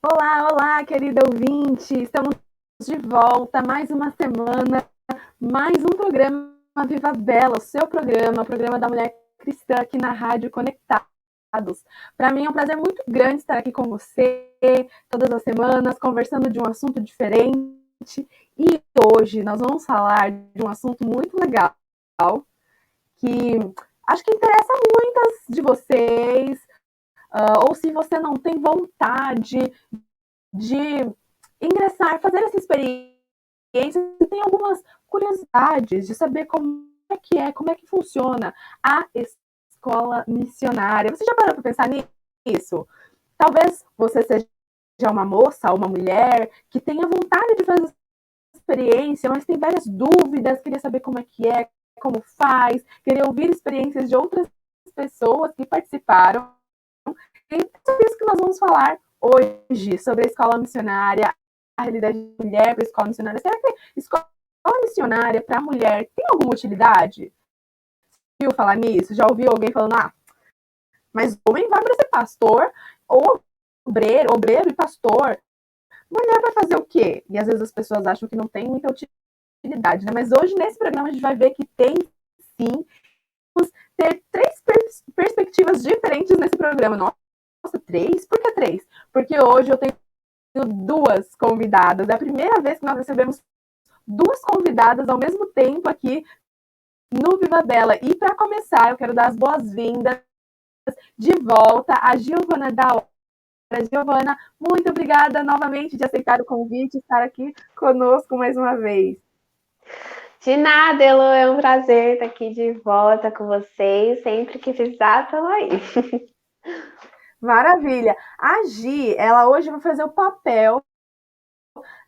Olá, olá, querida ouvinte! Estamos de volta, mais uma semana, mais um programa Viva Bela, o seu programa, o programa da mulher cristã aqui na Rádio Conectados. Para mim é um prazer muito grande estar aqui com você todas as semanas, conversando de um assunto diferente. E hoje nós vamos falar de um assunto muito legal, que acho que interessa muitas de vocês, ou se você não tem vontade de ingressar, fazer essa experiência, tem algumas curiosidades de saber como é que funciona a escola missionária. Você já parou para pensar nisso? Talvez você seja uma moça, uma mulher que tenha vontade de fazer essa experiência, mas tem várias dúvidas, queria saber como faz, queria ouvir experiências de outras pessoas que participaram. E é sobre isso que nós vamos falar hoje, sobre a escola missionária, a realidade da mulher para a escola missionária. Será que a escola missionária para a mulher tem alguma utilidade? Viu falar nisso? Já ouviu alguém falando, mas homem vai para ser pastor, ou obreiro e pastor. Mulher vai fazer o quê? E às vezes as pessoas acham que não tem muita utilidade, né? Mas hoje, nesse programa, a gente vai ver que tem sim. Vamos ter três perspectivas diferentes nesse programa. Nossa, três? Por que três? Porque hoje eu tenho duas convidadas. É a primeira vez que nós recebemos duas convidadas ao mesmo tempo aqui no Viva Bela. E para começar, eu quero dar as boas-vindas de volta à Giovana da Hora. Giovana, muito obrigada novamente de aceitar o convite e estar aqui conosco mais uma vez. De nada, Elo, é um prazer estar aqui de volta com vocês. Sempre que precisar, estamos aí. Maravilha. A Gi, ela hoje vai fazer o papel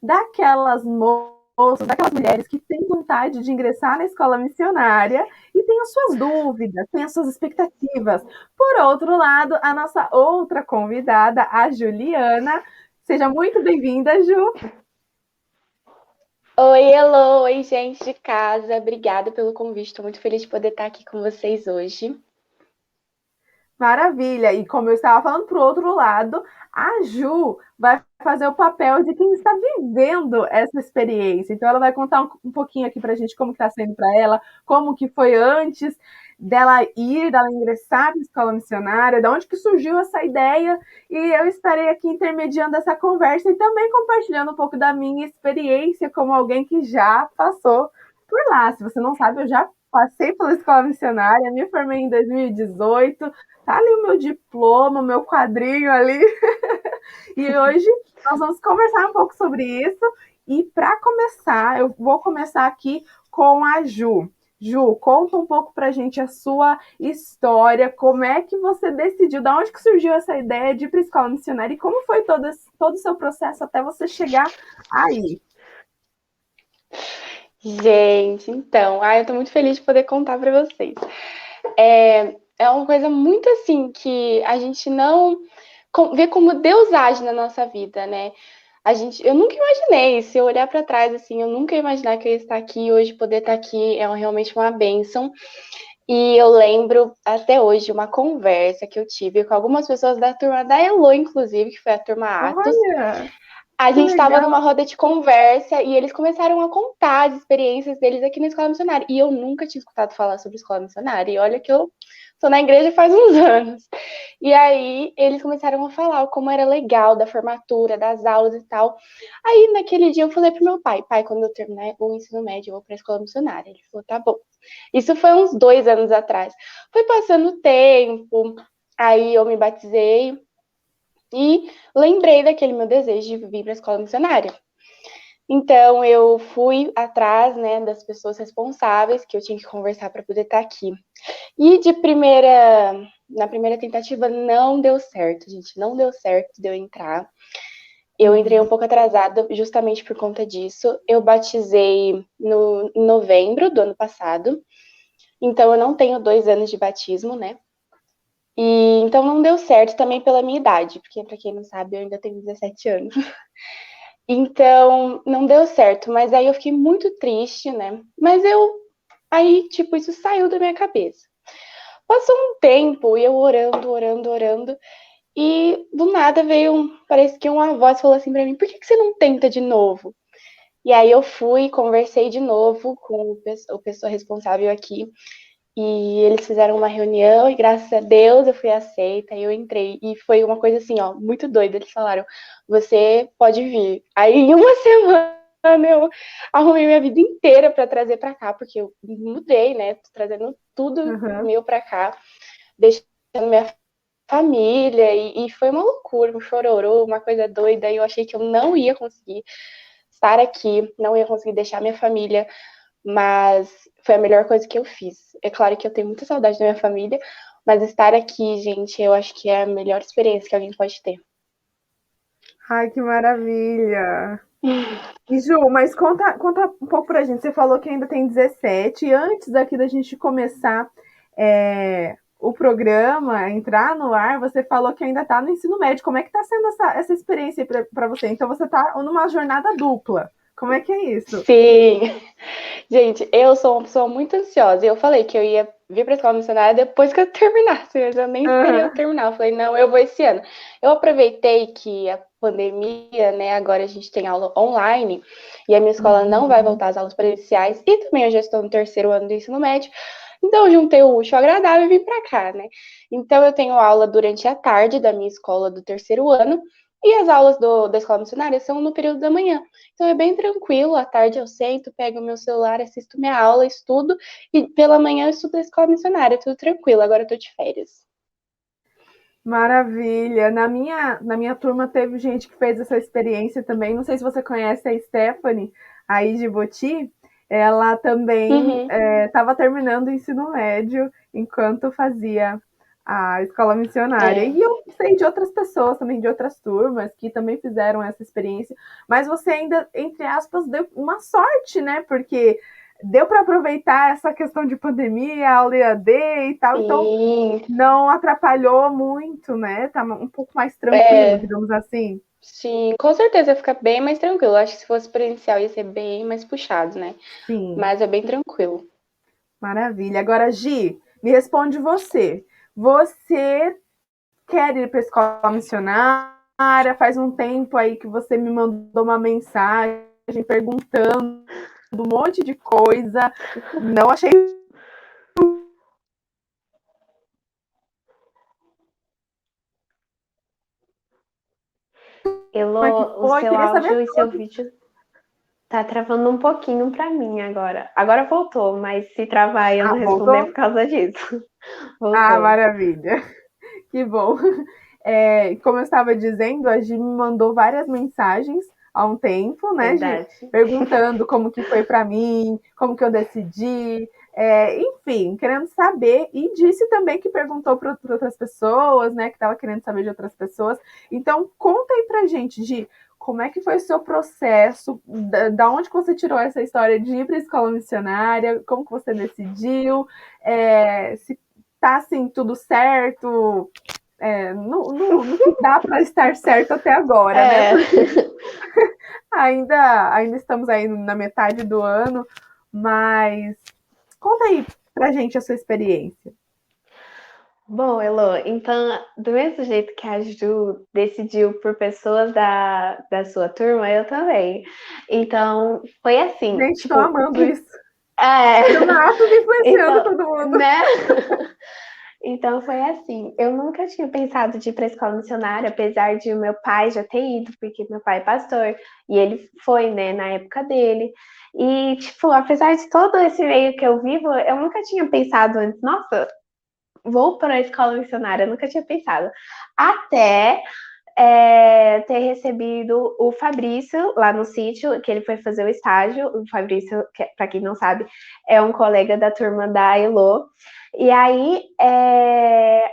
daquelas moças, daquelas mulheres que têm vontade de ingressar na escola missionária e têm as suas dúvidas, têm as suas expectativas. Por outro lado, a nossa outra convidada, a Juliana. Seja muito bem-vinda, Ju. Oi, Elo, oi, gente de casa. Obrigada pelo convite. Estou muito feliz de poder estar aqui com vocês hoje. Maravilha! E como eu estava falando, para o outro lado, a Ju vai fazer o papel de quem está vivendo essa experiência. Então, ela vai contar um pouquinho aqui para a gente como está sendo para ela, como que foi antes dela ingressar na escola missionária, de onde que surgiu essa ideia. E eu estarei aqui intermediando essa conversa e também compartilhando um pouco da minha experiência como alguém que já passou por lá. Se você não sabe, eu já passei pela escola missionária, me formei em 2018. Tá ali o meu diploma, o meu quadrinho ali. E hoje nós vamos conversar um pouco sobre isso. E para começar, eu vou começar aqui com a Ju. Ju, conta um pouco pra gente a sua história, como é que você decidiu, da onde que surgiu essa ideia de ir para a escola missionária e como foi todo o seu processo até você chegar aí. Gente, então, eu estou muito feliz de poder contar para vocês. É uma coisa muito assim que a gente não vê como Deus age na nossa vida, né? Eu nunca imaginei, se eu olhar para trás assim, eu nunca ia imaginar que eu ia estar aqui hoje, poder estar aqui realmente uma bênção. E eu lembro até hoje uma conversa que eu tive com algumas pessoas da turma da Elo, inclusive, que foi a turma Atos. Olha, A que gente estava legal. numa roda de conversa e eles começaram a contar as experiências deles aqui na escola missionária. E eu nunca tinha escutado falar sobre escola missionária. E olha que eu tô na igreja faz uns anos. E aí eles começaram a falar como era legal da formatura, das aulas e tal. Aí naquele dia eu falei pro meu pai, quando eu terminar o ensino médio, eu vou pra escola missionária. Ele falou, tá bom. Isso foi uns 2 anos atrás. Foi passando o tempo, aí eu me batizei e lembrei daquele meu desejo de vir para a escola missionária. Então eu fui atrás, né, das pessoas responsáveis que eu tinha que conversar para poder estar aqui. E na primeira tentativa não deu certo, gente, não deu certo de eu entrar. Eu entrei um pouco atrasada justamente por conta disso. Eu batizei em novembro do ano passado. Então eu não tenho 2 anos de batismo, né? E então não deu certo também pela minha idade, porque para quem não sabe, eu ainda tenho 17 anos. Então não deu certo, mas aí eu fiquei muito triste, né? Mas aí, tipo, isso saiu da minha cabeça. Passou um tempo e eu orando, orando, orando. E do nada parece que uma voz falou assim pra mim, por que você não tenta de novo? E aí eu fui, conversei de novo com o pessoa responsável aqui, e eles fizeram uma reunião, e graças a Deus eu fui aceita, e eu entrei. E foi uma coisa assim, ó, muito doida. Eles falaram, você pode vir. Aí em uma semana eu arrumei minha vida inteira pra trazer pra cá, porque eu mudei, né? Tô trazendo tudo Uhum. meu pra cá, deixando minha família, e foi uma loucura, um chororô, uma coisa doida, e eu achei que eu não ia conseguir estar aqui, não ia conseguir deixar minha família, mas foi a melhor coisa que eu fiz. É claro que eu tenho muita saudade da minha família, mas estar aqui, gente, eu acho que é a melhor experiência que alguém pode ter. Ai, que maravilha! E Ju, mas conta um pouco pra gente. Você falou que ainda tem 17, e antes aqui da gente começar o programa, entrar no ar, você falou que ainda tá no ensino médio. Como é que tá sendo essa experiência para você? Então você tá numa jornada dupla. Como é que é isso? Sim, gente, eu sou uma pessoa muito ansiosa. E eu falei que eu ia vir para a escola missionária depois que eu terminasse. Eu já nem esperei eu Uhum. terminar. Eu falei, não, eu vou esse ano. Eu aproveitei que a pandemia, né? Agora a gente tem aula online e a minha escola não vai Uhum. voltar às aulas presenciais. E também eu já estou no terceiro ano do ensino médio. Então eu juntei o útil ao agradável e vim para cá, né? Então eu tenho aula durante a tarde da minha escola do terceiro ano. E as aulas da escola missionária são no período da manhã. Então é bem tranquilo, à tarde eu sento, pego o meu celular, assisto minha aula, estudo, e pela manhã eu estudo na escola missionária, tudo tranquilo, agora eu tô de férias. Maravilha. Na minha turma teve gente que fez essa experiência também. Não sei se você conhece a Stephanie, aí de Boti. Ela também Uhum. estava terminando o ensino médio enquanto fazia a escola missionária. É, E eu sei de outras pessoas também, de outras turmas, que também fizeram essa experiência. Mas você ainda, entre aspas, deu uma sorte, né? Porque deu para aproveitar essa questão de pandemia, aula EAD e tal. Então, sim, não atrapalhou muito, né? Tá um pouco mais tranquilo, é, digamos assim. sim, com certeza fica bem mais tranquilo. Acho que se fosse presencial ia ser bem mais puxado, né? Sim, Mas é bem tranquilo. maravilha. Agora, Gi, me responde você. Você quer ir para a escola missionária? Faz um tempo aí que você me mandou uma mensagem perguntando um monte de coisa. Não achei. Como é que Elô, o foi? seu Queria saber áudio e seu tudo. vídeo tá travando um pouquinho pra mim agora. Agora voltou, mas se travar e eu Ah, não responder é voltou? por causa disso. Ah, Voltou. maravilha. Que bom. Como eu estava dizendo, a Gi me mandou várias mensagens há um tempo, né, Gi? Verdade. Perguntando como que foi para mim, como que eu decidi, enfim, querendo saber. E disse também que perguntou para outras pessoas, né, que estava querendo saber de outras pessoas. Então, conta aí pra gente, Gi, como é que foi o seu processo? Da onde que você tirou essa história de ir para a escola missionária? Como que você decidiu? Se tá assim tudo certo, no que dá para estar certo até agora, né? É. Porque ainda estamos aí na metade do ano, mas conta aí pra gente a sua experiência. Bom, Elô, então, do mesmo jeito que a Ju decidiu por pessoas da sua turma, eu também. Então, foi assim, Gente, tô tipo, amando isso. é, Donatos influenciando então, todo mundo. né? Então foi assim, eu nunca tinha pensado de ir para a escola missionária, apesar de o meu pai já ter ido, porque meu pai é pastor, e ele foi, né, na época dele. E, tipo, apesar de todo esse meio que eu vivo, eu nunca tinha pensado antes, nossa, vou para a escola missionária, eu nunca tinha pensado. Até ter recebido o Fabrício lá no sítio, que ele foi fazer o estágio. O Fabrício, para quem não sabe, é um colega da turma da Elo. E aí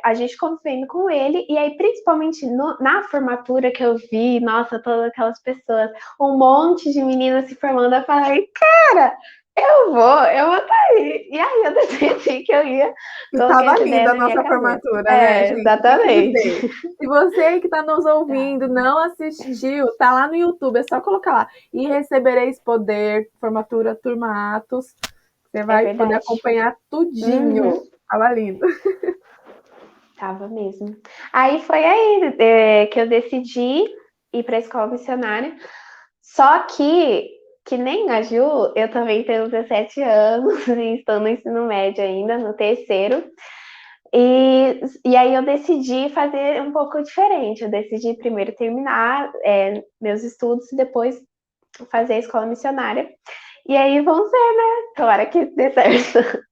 a gente convivendo com ele, e aí principalmente na formatura que eu vi, nossa, todas aquelas pessoas, um monte de meninas se formando, eu falei, cara, eu vou estar aí. E aí eu decidi que eu ia, E coloquei tava essa ideia linda a na minha nossa cabeça. formatura, né, gente? Tem que Exatamente. dizer. Se você que está nos Tá, ouvindo não assistiu, tá lá no YouTube, é só colocar lá. E recebereis poder, formatura, turma Atos. Você é vai poder verdade. acompanhar tudinho. Uhum. Tava lindo. Tava mesmo. Aí foi que eu decidi ir para a escola missionária. Só que nem a Ju, eu também tenho 17 anos e estou no ensino médio ainda, no terceiro. E aí eu decidi fazer um pouco diferente. Eu decidi primeiro terminar meus estudos e depois fazer a escola missionária. E aí vamos ver, né? Tomara que dê certo.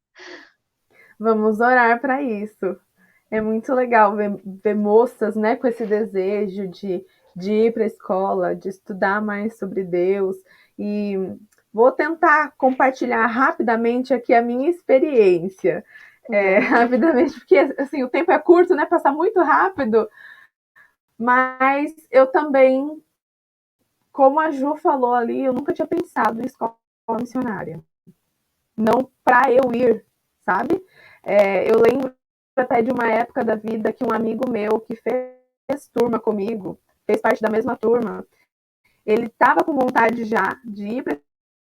Vamos orar para isso. É muito legal ver moças, né, com esse desejo de ir para a escola, de estudar mais sobre Deus. E vou tentar compartilhar rapidamente aqui a minha experiência. Rapidamente, porque assim, o tempo é curto, né? Passa muito rápido. Mas eu também, como a Ju falou ali, eu nunca tinha pensado em escola missionária. Não para eu ir, sabe? Eu lembro até de uma época da vida que um amigo meu que fez turma comigo, fez parte da mesma turma, ele estava com vontade já de ir para a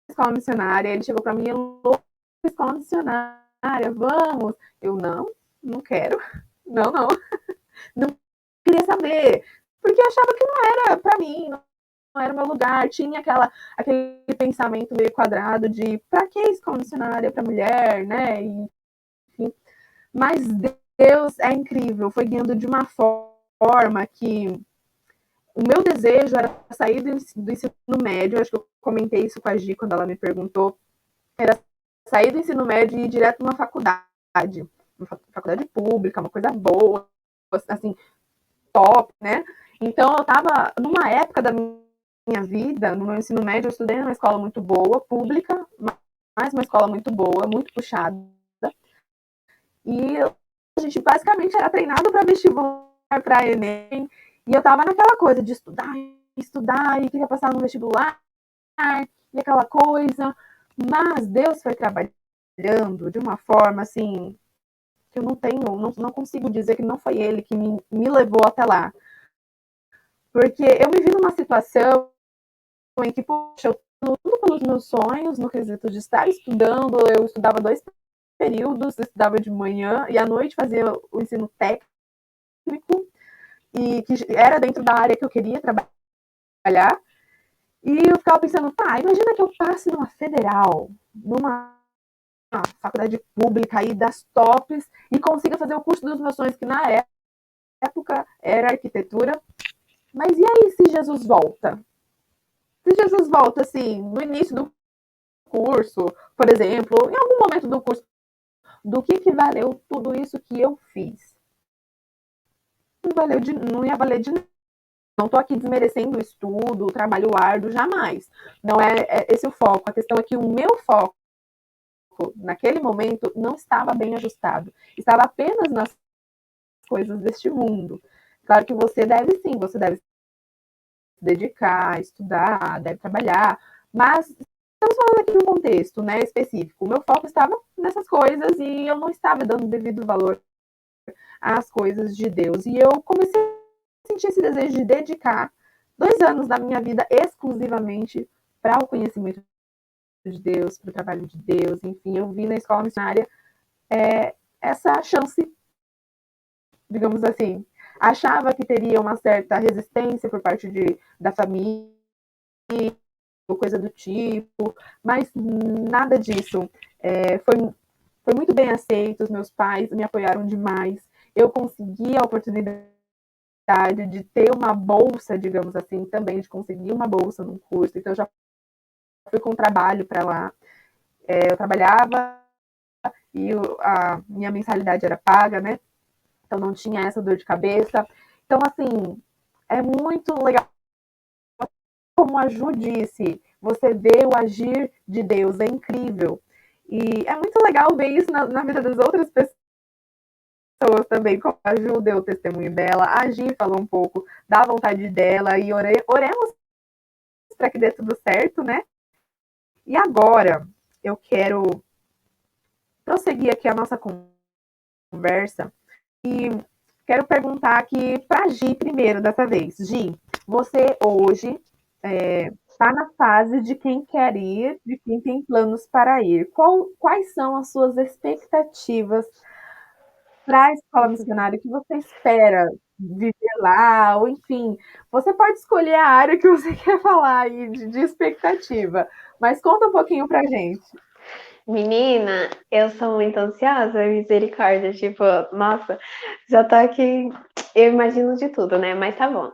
escola missionária, ele chegou para mim e falou, escola missionária, vamos. Eu, não quero, não queria saber, porque eu achava que não era para mim, não era o meu lugar, tinha aquele pensamento meio quadrado de para que escola missionária para mulher, né? Enfim. Mas Deus é incrível, foi guiando de uma forma que o meu desejo era sair do ensino médio, acho que eu comentei isso com a Gi quando ela me perguntou, era sair do ensino médio e ir direto numa faculdade, uma faculdade pública, uma coisa boa, assim, top, né? Então eu estava numa época da minha vida, no meu ensino médio, eu estudei numa escola muito boa, pública, mas uma escola muito boa, muito puxada. E a gente basicamente era treinado para vestibular, para Enem. E eu estava naquela coisa de estudar, e queria passar no vestibular, e aquela coisa. Mas Deus foi trabalhando de uma forma assim que eu não consigo dizer que não foi Ele que me levou até lá. Porque eu me vi numa situação em que, poxa, eu tudo pelos meus sonhos, no quesito de estar estudando, eu estudava 2 períodos, eu estudava de manhã e à noite fazia o ensino técnico, e que era dentro da área que eu queria trabalhar. E eu ficava pensando, tá, imagina que eu passe numa federal, numa faculdade pública aí das tops, e consiga fazer o curso dos meus sonhos, que na época era arquitetura. Mas e aí se Jesus volta? Se Jesus volta, assim, no início do curso, por exemplo, em algum momento do curso, do que valeu tudo isso que eu fiz? Não ia valer de nada. Não estou aqui desmerecendo o estudo, o trabalho árduo, jamais. Não é esse o foco. A questão é que o meu foco, naquele momento, não estava bem ajustado. Estava apenas nas coisas deste mundo. Claro que você deve se dedicar, estudar, deve trabalhar, mas estamos falando aqui de um contexto, né, específico. O meu foco estava nessas coisas e eu não estava dando devido valor às coisas de Deus. E eu comecei a sentir esse desejo de dedicar 2 anos da minha vida exclusivamente para o conhecimento de Deus, para o trabalho de Deus. Enfim, eu vi na escola missionária essa chance, digamos assim. Achava que teria uma certa resistência por parte da família, ou coisa do tipo, mas nada disso. Foi muito bem aceito, os meus pais me apoiaram demais. Eu consegui a oportunidade de ter uma bolsa, digamos assim, também, de conseguir uma bolsa num curso. Então, eu já fui com trabalho para lá. Eu trabalhava e a minha mensalidade era paga, né? Então, não tinha essa dor de cabeça. Então, assim, é muito legal. Como a Ju disse, você vê o agir de Deus, é incrível. E é muito legal ver isso na vida das outras pessoas também, como a Ju deu o testemunho dela, a Gi falou um pouco da vontade dela, e oremos para que dê tudo certo, né? E agora, eu quero prosseguir aqui a nossa conversa e quero perguntar aqui para a Gi primeiro, dessa vez. Gi, você hoje está na fase de quem quer ir, de quem tem planos para ir. Quais são as suas expectativas para a escola missionária, o que você espera viver lá, ou enfim, você pode escolher a área que você quer falar aí de expectativa, mas conta um pouquinho pra gente. Menina, eu sou muito ansiosa, misericórdia. Tipo, nossa, já tô aqui. Eu imagino de tudo, né? Mas tá bom.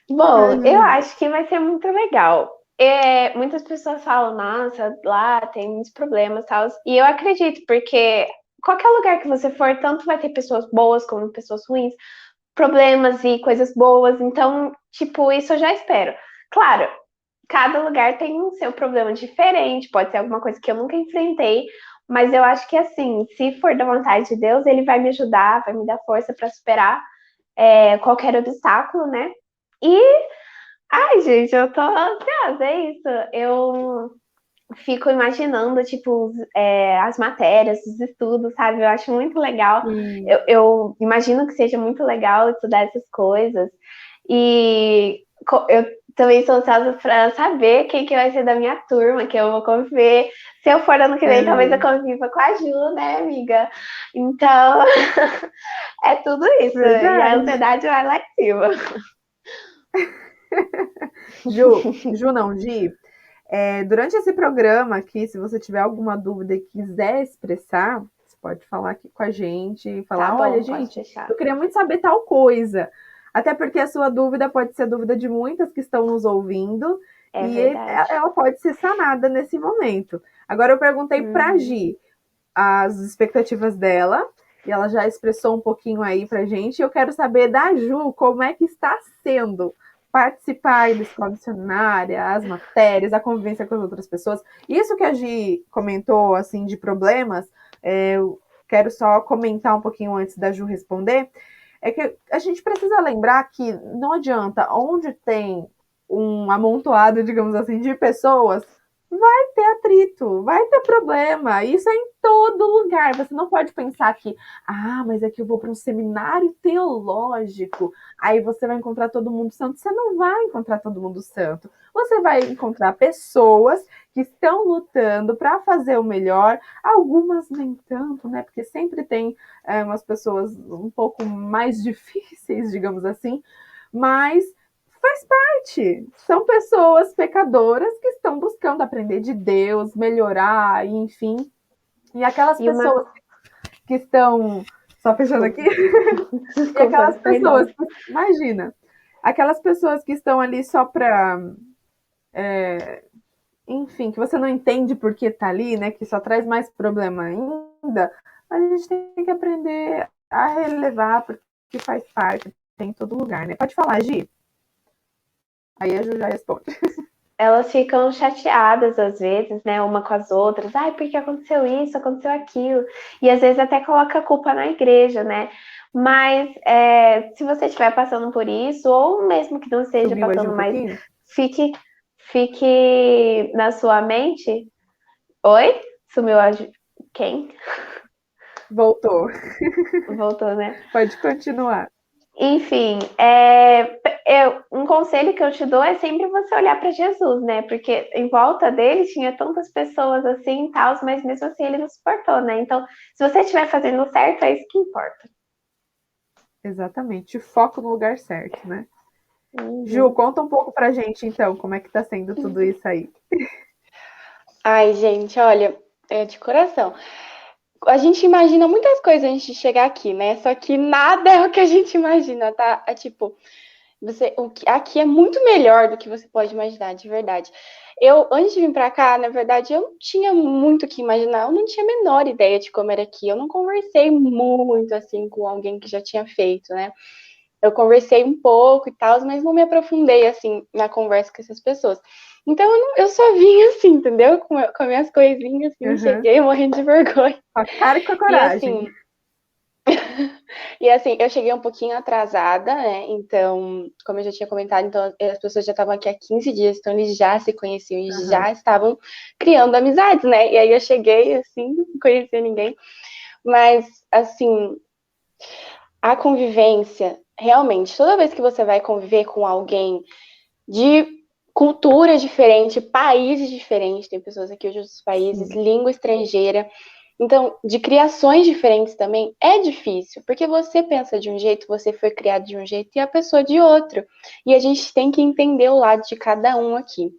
Bom, eu Imagina. acho que vai ser muito legal. Muitas pessoas falam, nossa, lá tem muitos problemas e tal. E eu acredito, porque qualquer lugar que você for, tanto vai ter pessoas boas como pessoas ruins, problemas e coisas boas. Então, tipo, isso eu já espero. Claro, cada lugar tem um seu problema diferente, pode ser alguma coisa que eu nunca enfrentei, mas eu acho que assim, se for da vontade de Deus, ele vai me ajudar, vai me dar força para superar qualquer obstáculo, né? E, ai, gente, eu tô ansiosa, é isso. Eu fico imaginando, tipo, as matérias, os estudos, sabe? Eu acho muito legal. Sim. Eu imagino que seja muito legal estudar essas coisas. E eu também sou ansiosa para saber quem que vai ser da minha turma, que eu vou conviver. Se eu for ano que vem, talvez eu É, conviva com a Ju, né, amiga? Então, é tudo isso. E a verdade. ansiedade vai lá em cima. Ju não, Gi, durante esse programa aqui, se você tiver alguma dúvida e quiser expressar, você pode falar aqui com a gente e Tá falar, olha, bom, pode gente, deixar. eu queria muito saber tal coisa. Até porque a sua dúvida pode ser dúvida de muitas que estão nos ouvindo É e verdade. ela pode ser sanada nesse momento. Agora eu perguntei para a Uhum. Gi as expectativas dela e ela já expressou um pouquinho aí pra gente. Eu quero saber da Ju como é que está sendo participar aí da escola missionária, as matérias, a convivência com as outras pessoas. Isso que a Gi comentou, assim, de problemas, eu quero só comentar um pouquinho antes da Ju responder, é que a gente precisa lembrar que não adianta, onde tem um amontoado, digamos assim, de pessoas, vai ter atrito, vai ter problema. Isso é em todo lugar. Você não pode pensar que, mas é que eu vou para um seminário teológico, aí você vai encontrar todo mundo santo. Você não vai encontrar todo mundo santo. Você vai encontrar pessoas que estão lutando para fazer o melhor, algumas nem tanto, né? Porque sempre tem umas pessoas um pouco mais difíceis, digamos assim, mas faz parte. São pessoas pecadoras que estão buscando aprender de Deus, melhorar, enfim. E aquelas E uma. pessoas que estão. Só fechando aqui. Desculpa, E aquelas desculpa, pessoas. perdão. Imagina. Aquelas pessoas que estão ali só para. Enfim, que você não entende por que tá ali, né? Que só traz mais problema ainda. A gente tem que aprender a relevar, porque faz parte, tem em todo lugar, né? Pode falar, Gi. Aí a Ju já responde. Elas ficam chateadas às vezes, né, uma com as outras. Ai, porque aconteceu isso, aconteceu aquilo. E às vezes até coloca a culpa na igreja, né? Mas se você estiver passando por isso, ou mesmo que não esteja Subiu a Gi passando um mais, pouquinho? fique, fique na sua mente. Oi? Sumiu a quem? Voltou. Voltou, né? Pode continuar. Enfim, um conselho que eu te dou é sempre você olhar para Jesus, né? Porque em volta dele tinha tantas pessoas assim e tal, mas mesmo assim ele não suportou, né? Então, se você estiver fazendo certo, é isso que importa. Exatamente. Foco no lugar certo, né? Ju, Uhum. conta um pouco pra gente, então, como é que tá sendo tudo isso aí. Ai, gente, olha, é de coração. A gente imagina muitas coisas antes de chegar aqui, né? Só que nada é o que a gente imagina, tá? É tipo, aqui é muito melhor do que você pode imaginar, de verdade. Eu, antes de vir pra cá, na verdade, eu não tinha muito o que imaginar, eu não tinha a menor ideia de como era aqui. Eu não conversei muito, assim, com alguém que já tinha feito, né? Eu conversei um pouco e tal, mas não me aprofundei, assim, na conversa com essas pessoas. Então, eu só vim assim, entendeu? Com as minhas coisinhas, assim, Uhum. cheguei morrendo de vergonha. Com a cara e com a E coragem. assim, e assim, eu cheguei um pouquinho atrasada, né? Então, como eu já tinha comentado, então as pessoas já estavam aqui há 15 dias, então eles já se conheciam e Uhum. já estavam criando amizades, né? E aí eu cheguei assim, não conhecia ninguém. Mas, assim, a convivência, realmente, toda vez que você vai conviver com alguém de cultura diferente, países diferentes, tem pessoas aqui de outros países, Sim. língua estrangeira. Então, de criações diferentes também é difícil, porque você pensa de um jeito, você foi criado de um jeito e a pessoa de outro. E a gente tem que entender o lado de cada um aqui.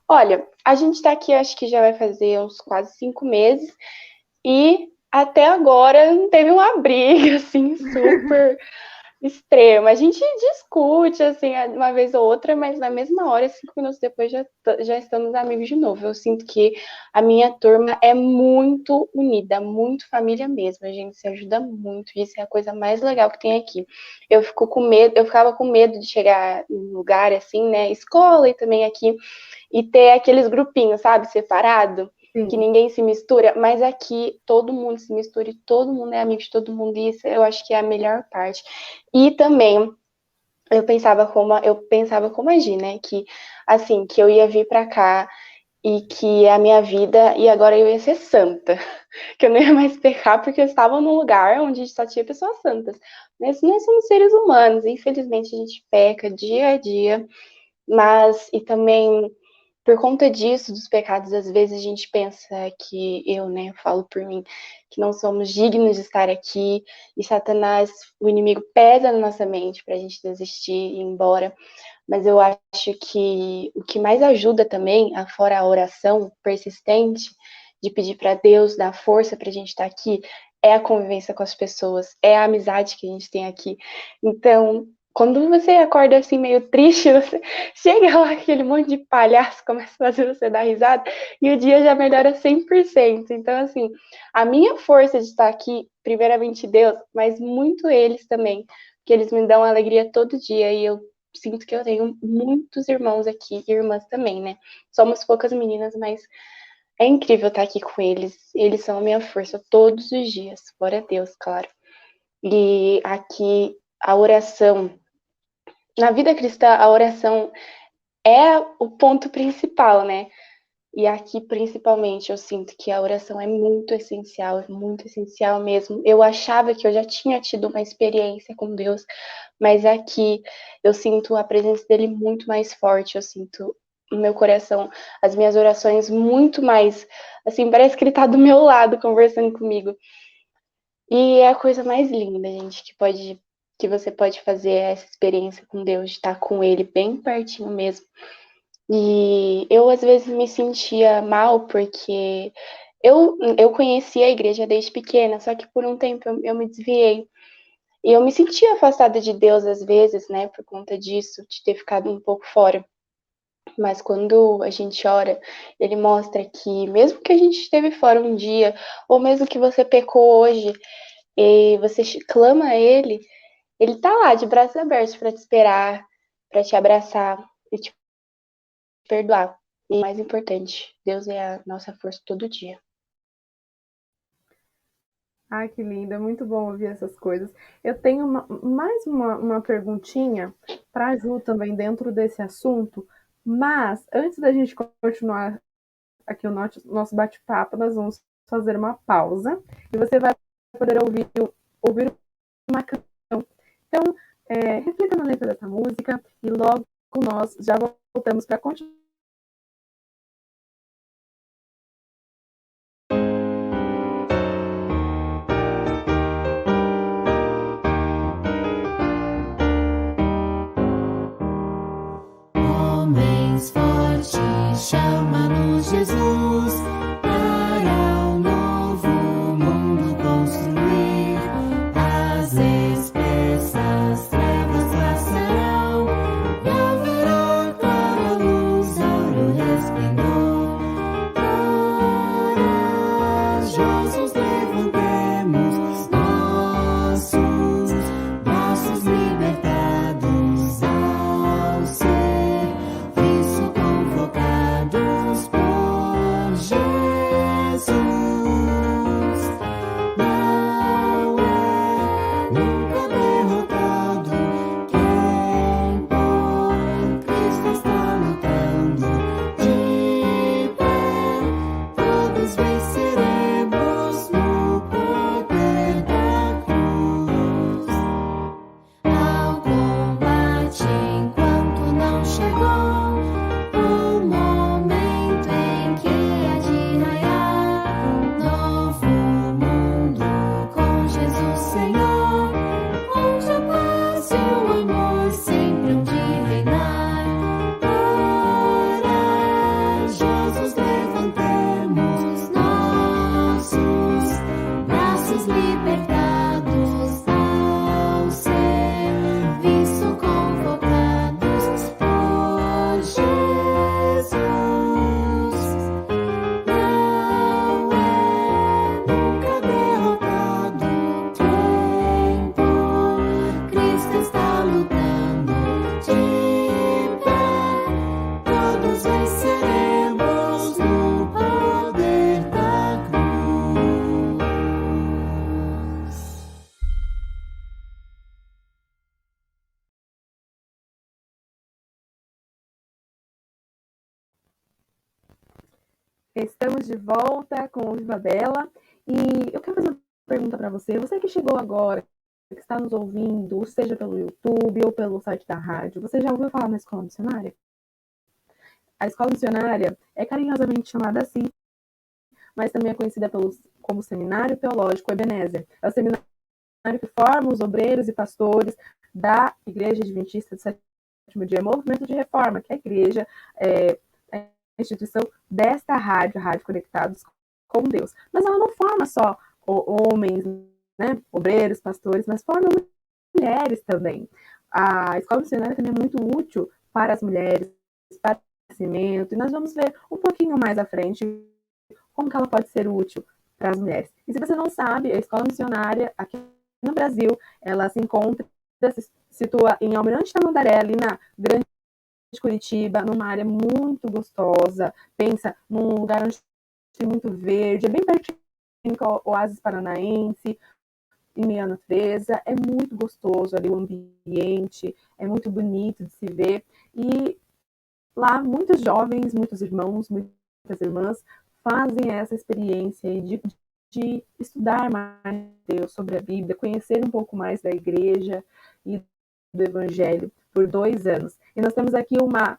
Olha, a gente tá aqui, acho que já vai fazer uns quase 5 meses, e até agora não teve uma briga, assim, super extrema. A gente discute, assim, uma vez ou outra, mas na mesma hora, 5 minutos depois, já estamos amigos de novo. Eu sinto que a minha turma é muito unida, muito família mesmo. A gente se ajuda muito, e isso é a coisa mais legal que tem aqui. Eu ficava com medo de chegar em lugar assim, né, escola e também aqui, e ter aqueles grupinhos, sabe, separado, Sim. que ninguém se mistura, mas aqui todo mundo se mistura e todo mundo é amigo de todo mundo, e isso eu acho que é a melhor parte. E também eu pensava como agir, né, que assim, que eu ia vir pra cá e que a minha vida, e agora eu ia ser santa, que eu não ia mais pecar porque eu estava num lugar onde só tinha pessoas santas. Mas nós somos seres humanos, infelizmente a gente peca dia a dia, mas e também por conta disso, dos pecados, às vezes a gente pensa que né, eu falo por mim, que não somos dignos de estar aqui, e Satanás, o inimigo, pesa na nossa mente para a gente desistir e ir embora. Mas eu acho que o que mais ajuda também, fora a oração persistente, de pedir para Deus dar força para a gente estar aqui, é a convivência com as pessoas, é a amizade que a gente tem aqui. Então, quando você acorda assim meio triste, você chega lá, aquele monte de palhaço começa a fazer você dar risada e o dia já melhora 100%. Então, assim, a minha força de estar aqui, primeiramente Deus, mas muito eles também, porque eles me dão alegria todo dia e eu sinto que eu tenho muitos irmãos aqui e irmãs também, né? Somos poucas meninas, mas é incrível estar aqui com eles. Eles são a minha força todos os dias, fora Deus, claro. E aqui a oração, na vida cristã, a oração é o ponto principal, né? E aqui, principalmente, eu sinto que a oração é muito essencial mesmo. Eu achava que eu já tinha tido uma experiência com Deus, mas aqui eu sinto a presença dele muito mais forte. Eu sinto no meu coração as minhas orações muito mais, assim, parece que ele tá do meu lado conversando comigo. E é a coisa mais linda, gente, que você pode fazer essa experiência com Deus, de estar com ele bem pertinho mesmo. E eu, às vezes, me sentia mal porque eu conhecia a igreja desde pequena, só que por um tempo eu me desviei. E eu me sentia afastada de Deus, às vezes, né, por conta disso, de ter ficado um pouco fora. Mas quando a gente ora, ele mostra que, mesmo que a gente esteve fora um dia, ou mesmo que você pecou hoje, e você clama a ele tá lá de braços abertos para te esperar, para te abraçar e te perdoar. E o mais importante, Deus é a nossa força todo dia. Ai, que linda, é muito bom ouvir essas coisas. Eu tenho mais uma perguntinha para a Ju também dentro desse assunto, mas antes da gente continuar aqui o nosso bate-papo, nós vamos fazer uma pausa e você vai poder ouvir uma canção. Então, reflita na letra dessa música e logo nós já voltamos para continuar. Homens fortes, chama-nos Jesus para um novo mundo construir. As espessas trevas passarão e haverá clara luz Estamos de volta com o Viva Bela e eu quero fazer uma pergunta para você. Você que chegou agora, que está nos ouvindo, seja pelo YouTube ou pelo site da rádio, você já ouviu falar na escola missionária? A escola missionária é carinhosamente chamada assim, mas também é conhecida como Seminário Teológico Ebenezer. É o seminário que forma os obreiros e pastores da Igreja Adventista do Sétimo Dia, Movimento de Reforma, que é a igreja, a instituição desta rádio, a Rádio Conectados com Deus. Mas ela não forma só homens, né, obreiros, pastores, mas forma mulheres também. A escola missionária também é muito útil para as mulheres, para o crescimento, e nós vamos ver um pouquinho mais à frente como que ela pode ser útil para as mulheres. E se você não sabe, a escola missionária aqui no Brasil, ela se situa em Almirante Tamandaré, ali na Grande Curitiba, numa área muito gostosa. Pensa num lugar onde tem muito verde, é bem pertinho com o Oásis Paranaense, em meio à natureza. É muito gostoso ali o ambiente, é muito bonito de se ver. E lá muitos jovens, muitos irmãos, muitas irmãs fazem essa experiência de estudar mais Deus, sobre a Bíblia, conhecer um pouco mais da igreja e do Evangelho por 2 anos. E nós temos aqui uma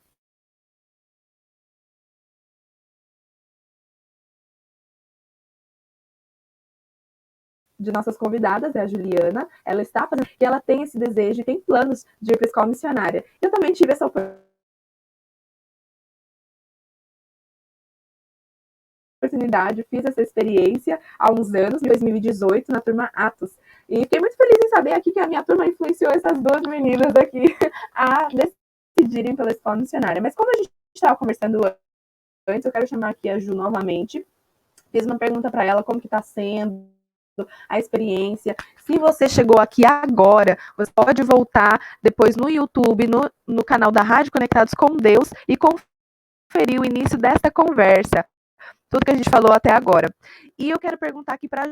de nossas convidadas, é a Juliana. Ela está fazendo, e ela tem esse desejo e tem planos de ir para a escola missionária. Eu também tive essa oportunidade, fiz essa experiência há uns anos, em 2018, na turma Atos. E fiquei muito feliz em saber aqui que a minha turma influenciou essas 2 meninas aqui a decidirem pela escola missionária. Mas como a gente estava conversando antes, eu quero chamar aqui a Ju novamente. Fiz uma pergunta para ela, como que está sendo a experiência. Se você chegou aqui agora, você pode voltar depois no YouTube, no canal da Rádio Conectados com Deus e conferir o início desta conversa. Tudo que a gente falou até agora. E eu quero perguntar aqui para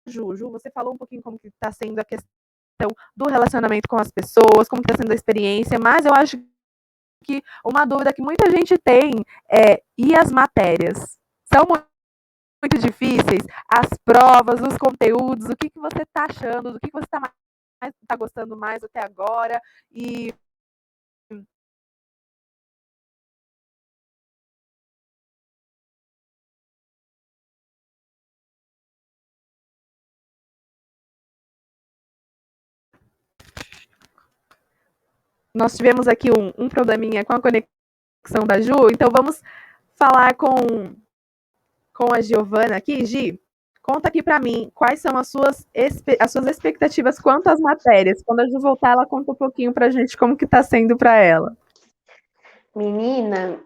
Ju. Ju, você falou um pouquinho como que está sendo a questão do relacionamento com as pessoas, como está sendo a experiência, mas eu acho que uma dúvida que muita gente tem é, e as matérias? São muito difíceis? As provas, os conteúdos, o que você está achando, do que você está gostando mais até agora? E nós tivemos aqui um probleminha com a conexão da Ju, então vamos falar com a Giovana aqui. Gi, conta aqui para mim quais são as suas expectativas quanto às matérias. Quando a Ju voltar, ela conta um pouquinho para a gente como que está sendo para ela. Menina,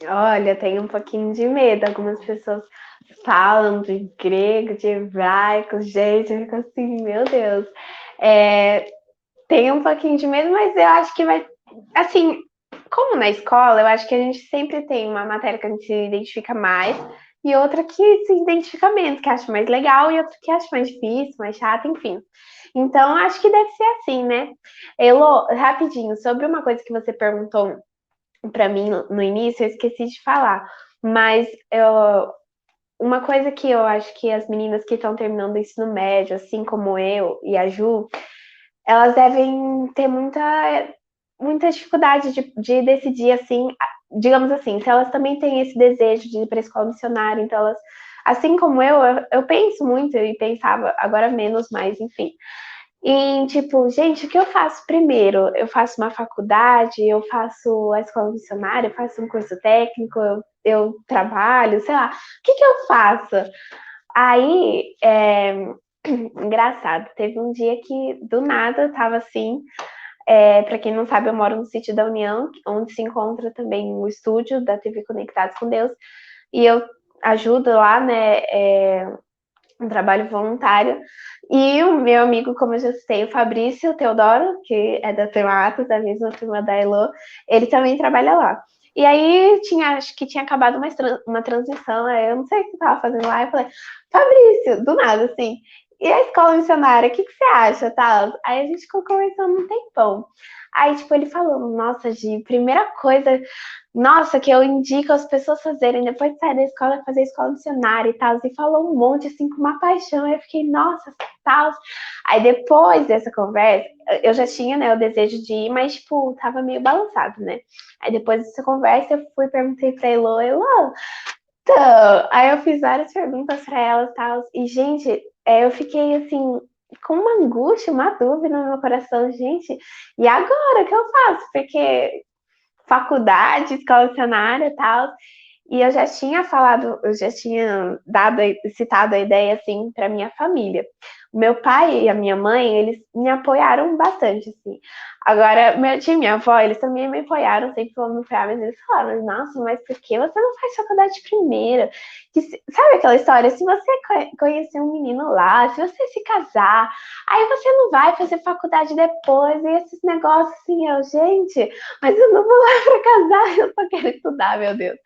olha, tenho um pouquinho de medo. Algumas pessoas falam de grego, de hebraico, gente, eu fico assim, meu Deus. Tenho um pouquinho de medo, mas eu acho que vai. Assim, como na escola, eu acho que a gente sempre tem uma matéria que a gente se identifica mais e outra que se identifica menos, que acha mais legal, e outra que acha mais difícil, mais chato, enfim. Então, acho que deve ser assim, né? Elô, rapidinho, sobre uma coisa que você perguntou para mim no início, eu esqueci de falar, mas uma coisa que eu acho que as meninas que estão terminando o ensino médio, assim como eu e a Ju, elas devem ter muita dificuldade de decidir, assim, digamos assim, se elas também têm esse desejo de ir para a escola missionária, então elas, assim como eu penso muito e pensava, agora menos, mas enfim. E, tipo, gente, o que eu faço primeiro? Eu faço uma faculdade, eu faço a escola missionária, eu faço um curso técnico, eu trabalho, sei lá. O que eu faço? Aí, engraçado, teve um dia que, do nada, eu tava assim, para quem não sabe, eu moro no sítio da União, onde se encontra também o estúdio da TV Conectados com Deus, e eu ajudo lá, né, um trabalho voluntário. E o meu amigo, como eu já citei, o Fabrício Teodoro, que é da turma Atos, da mesma turma da Elô, ele também trabalha lá. E aí, acho que tinha acabado uma transição, eu não sei o que eu tava fazendo lá, eu falei, Fabrício, do nada, assim. e a escola missionária, o que você acha, tal? Aí a gente ficou conversando um tempão. Aí, tipo, ele falou, nossa, Gi, primeira coisa, nossa, que eu indico as pessoas fazerem depois de sair da escola, é fazer escola missionária e tal. E falou um monte, assim, com uma paixão. Aí eu fiquei, nossa, tal. Aí depois dessa conversa, eu já tinha, né, o desejo de ir, mas, tipo, tava meio balançado, né? Aí depois dessa conversa, eu fui, perguntei pra Elô, então, aí eu fiz várias perguntas pra ela e tal. E, gente, eu fiquei assim, com uma angústia, uma dúvida no meu coração, gente, e agora o que eu faço? Porque faculdade, escola missionária e tal. E eu já tinha falado, eu já tinha citado a ideia assim para minha família. O meu pai e a minha mãe, eles me apoiaram bastante, assim. Agora, meu tio e minha avó, eles também me apoiaram, sempre foram me apoiar, mas eles falaram, nossa, mas por que você não faz faculdade primeiro? Sabe aquela história, se você conhecer um menino lá, se você se casar, aí você não vai fazer faculdade depois, e esses negócios assim, eu, gente, mas eu não vou lá para casar, eu só quero estudar, meu Deus.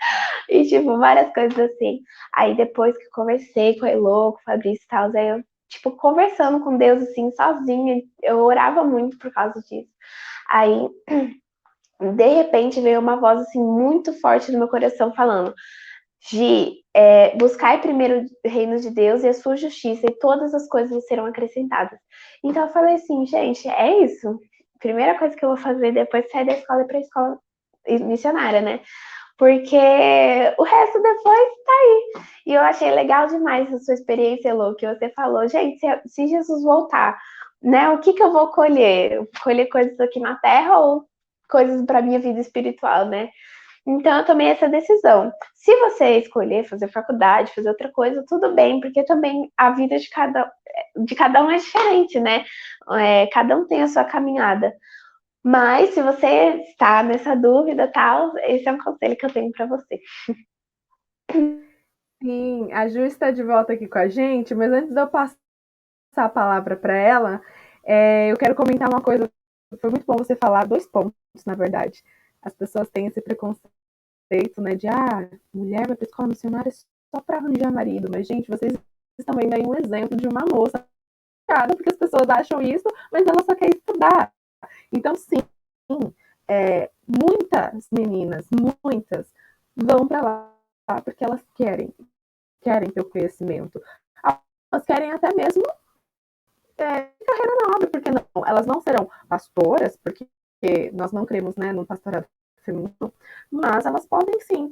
E, tipo, várias coisas assim. Aí, depois que eu conversei com a Elô, com o Fabrício e tal, aí eu, tipo, conversando com Deus, assim, sozinha, eu orava muito por causa disso. Aí, de repente, veio uma voz, assim, muito forte no meu coração, falando, Gi, buscai primeiro o reino de Deus e a sua justiça, e todas as coisas serão acrescentadas. Então, eu falei assim, gente, é isso. Primeira coisa que eu vou fazer depois de sair da escola é para a escola missionária, né? Porque o resto depois tá aí. E eu achei legal demais a sua experiência, Lu, que você falou, gente, se Jesus voltar, né, o que eu vou colher? Colher coisas aqui na Terra ou coisas para minha vida espiritual, né? Então eu tomei essa decisão. Se você escolher fazer faculdade, fazer outra coisa, tudo bem, porque também a vida de cada um é diferente, né? Cada um tem a sua caminhada. Mas se você está nessa dúvida, tal, esse é um conselho que eu tenho para você. Sim, a Ju está de volta aqui com a gente, mas antes de eu passar a palavra para ela, eu quero comentar uma coisa. Foi muito bom você falar dois pontos, na verdade. As pessoas têm esse preconceito, né, de mulher vai para escola missionária só para arranjar marido. Mas, gente, vocês estão vendo aí um exemplo de uma moça, porque as pessoas acham isso, mas ela só quer estudar. Então, sim, muitas meninas, muitas, vão para lá porque elas querem ter o conhecimento. Elas querem até mesmo carreira nobre, porque não? Elas não serão pastoras, porque nós não cremos, né, no pastorado feminino, mas elas podem sim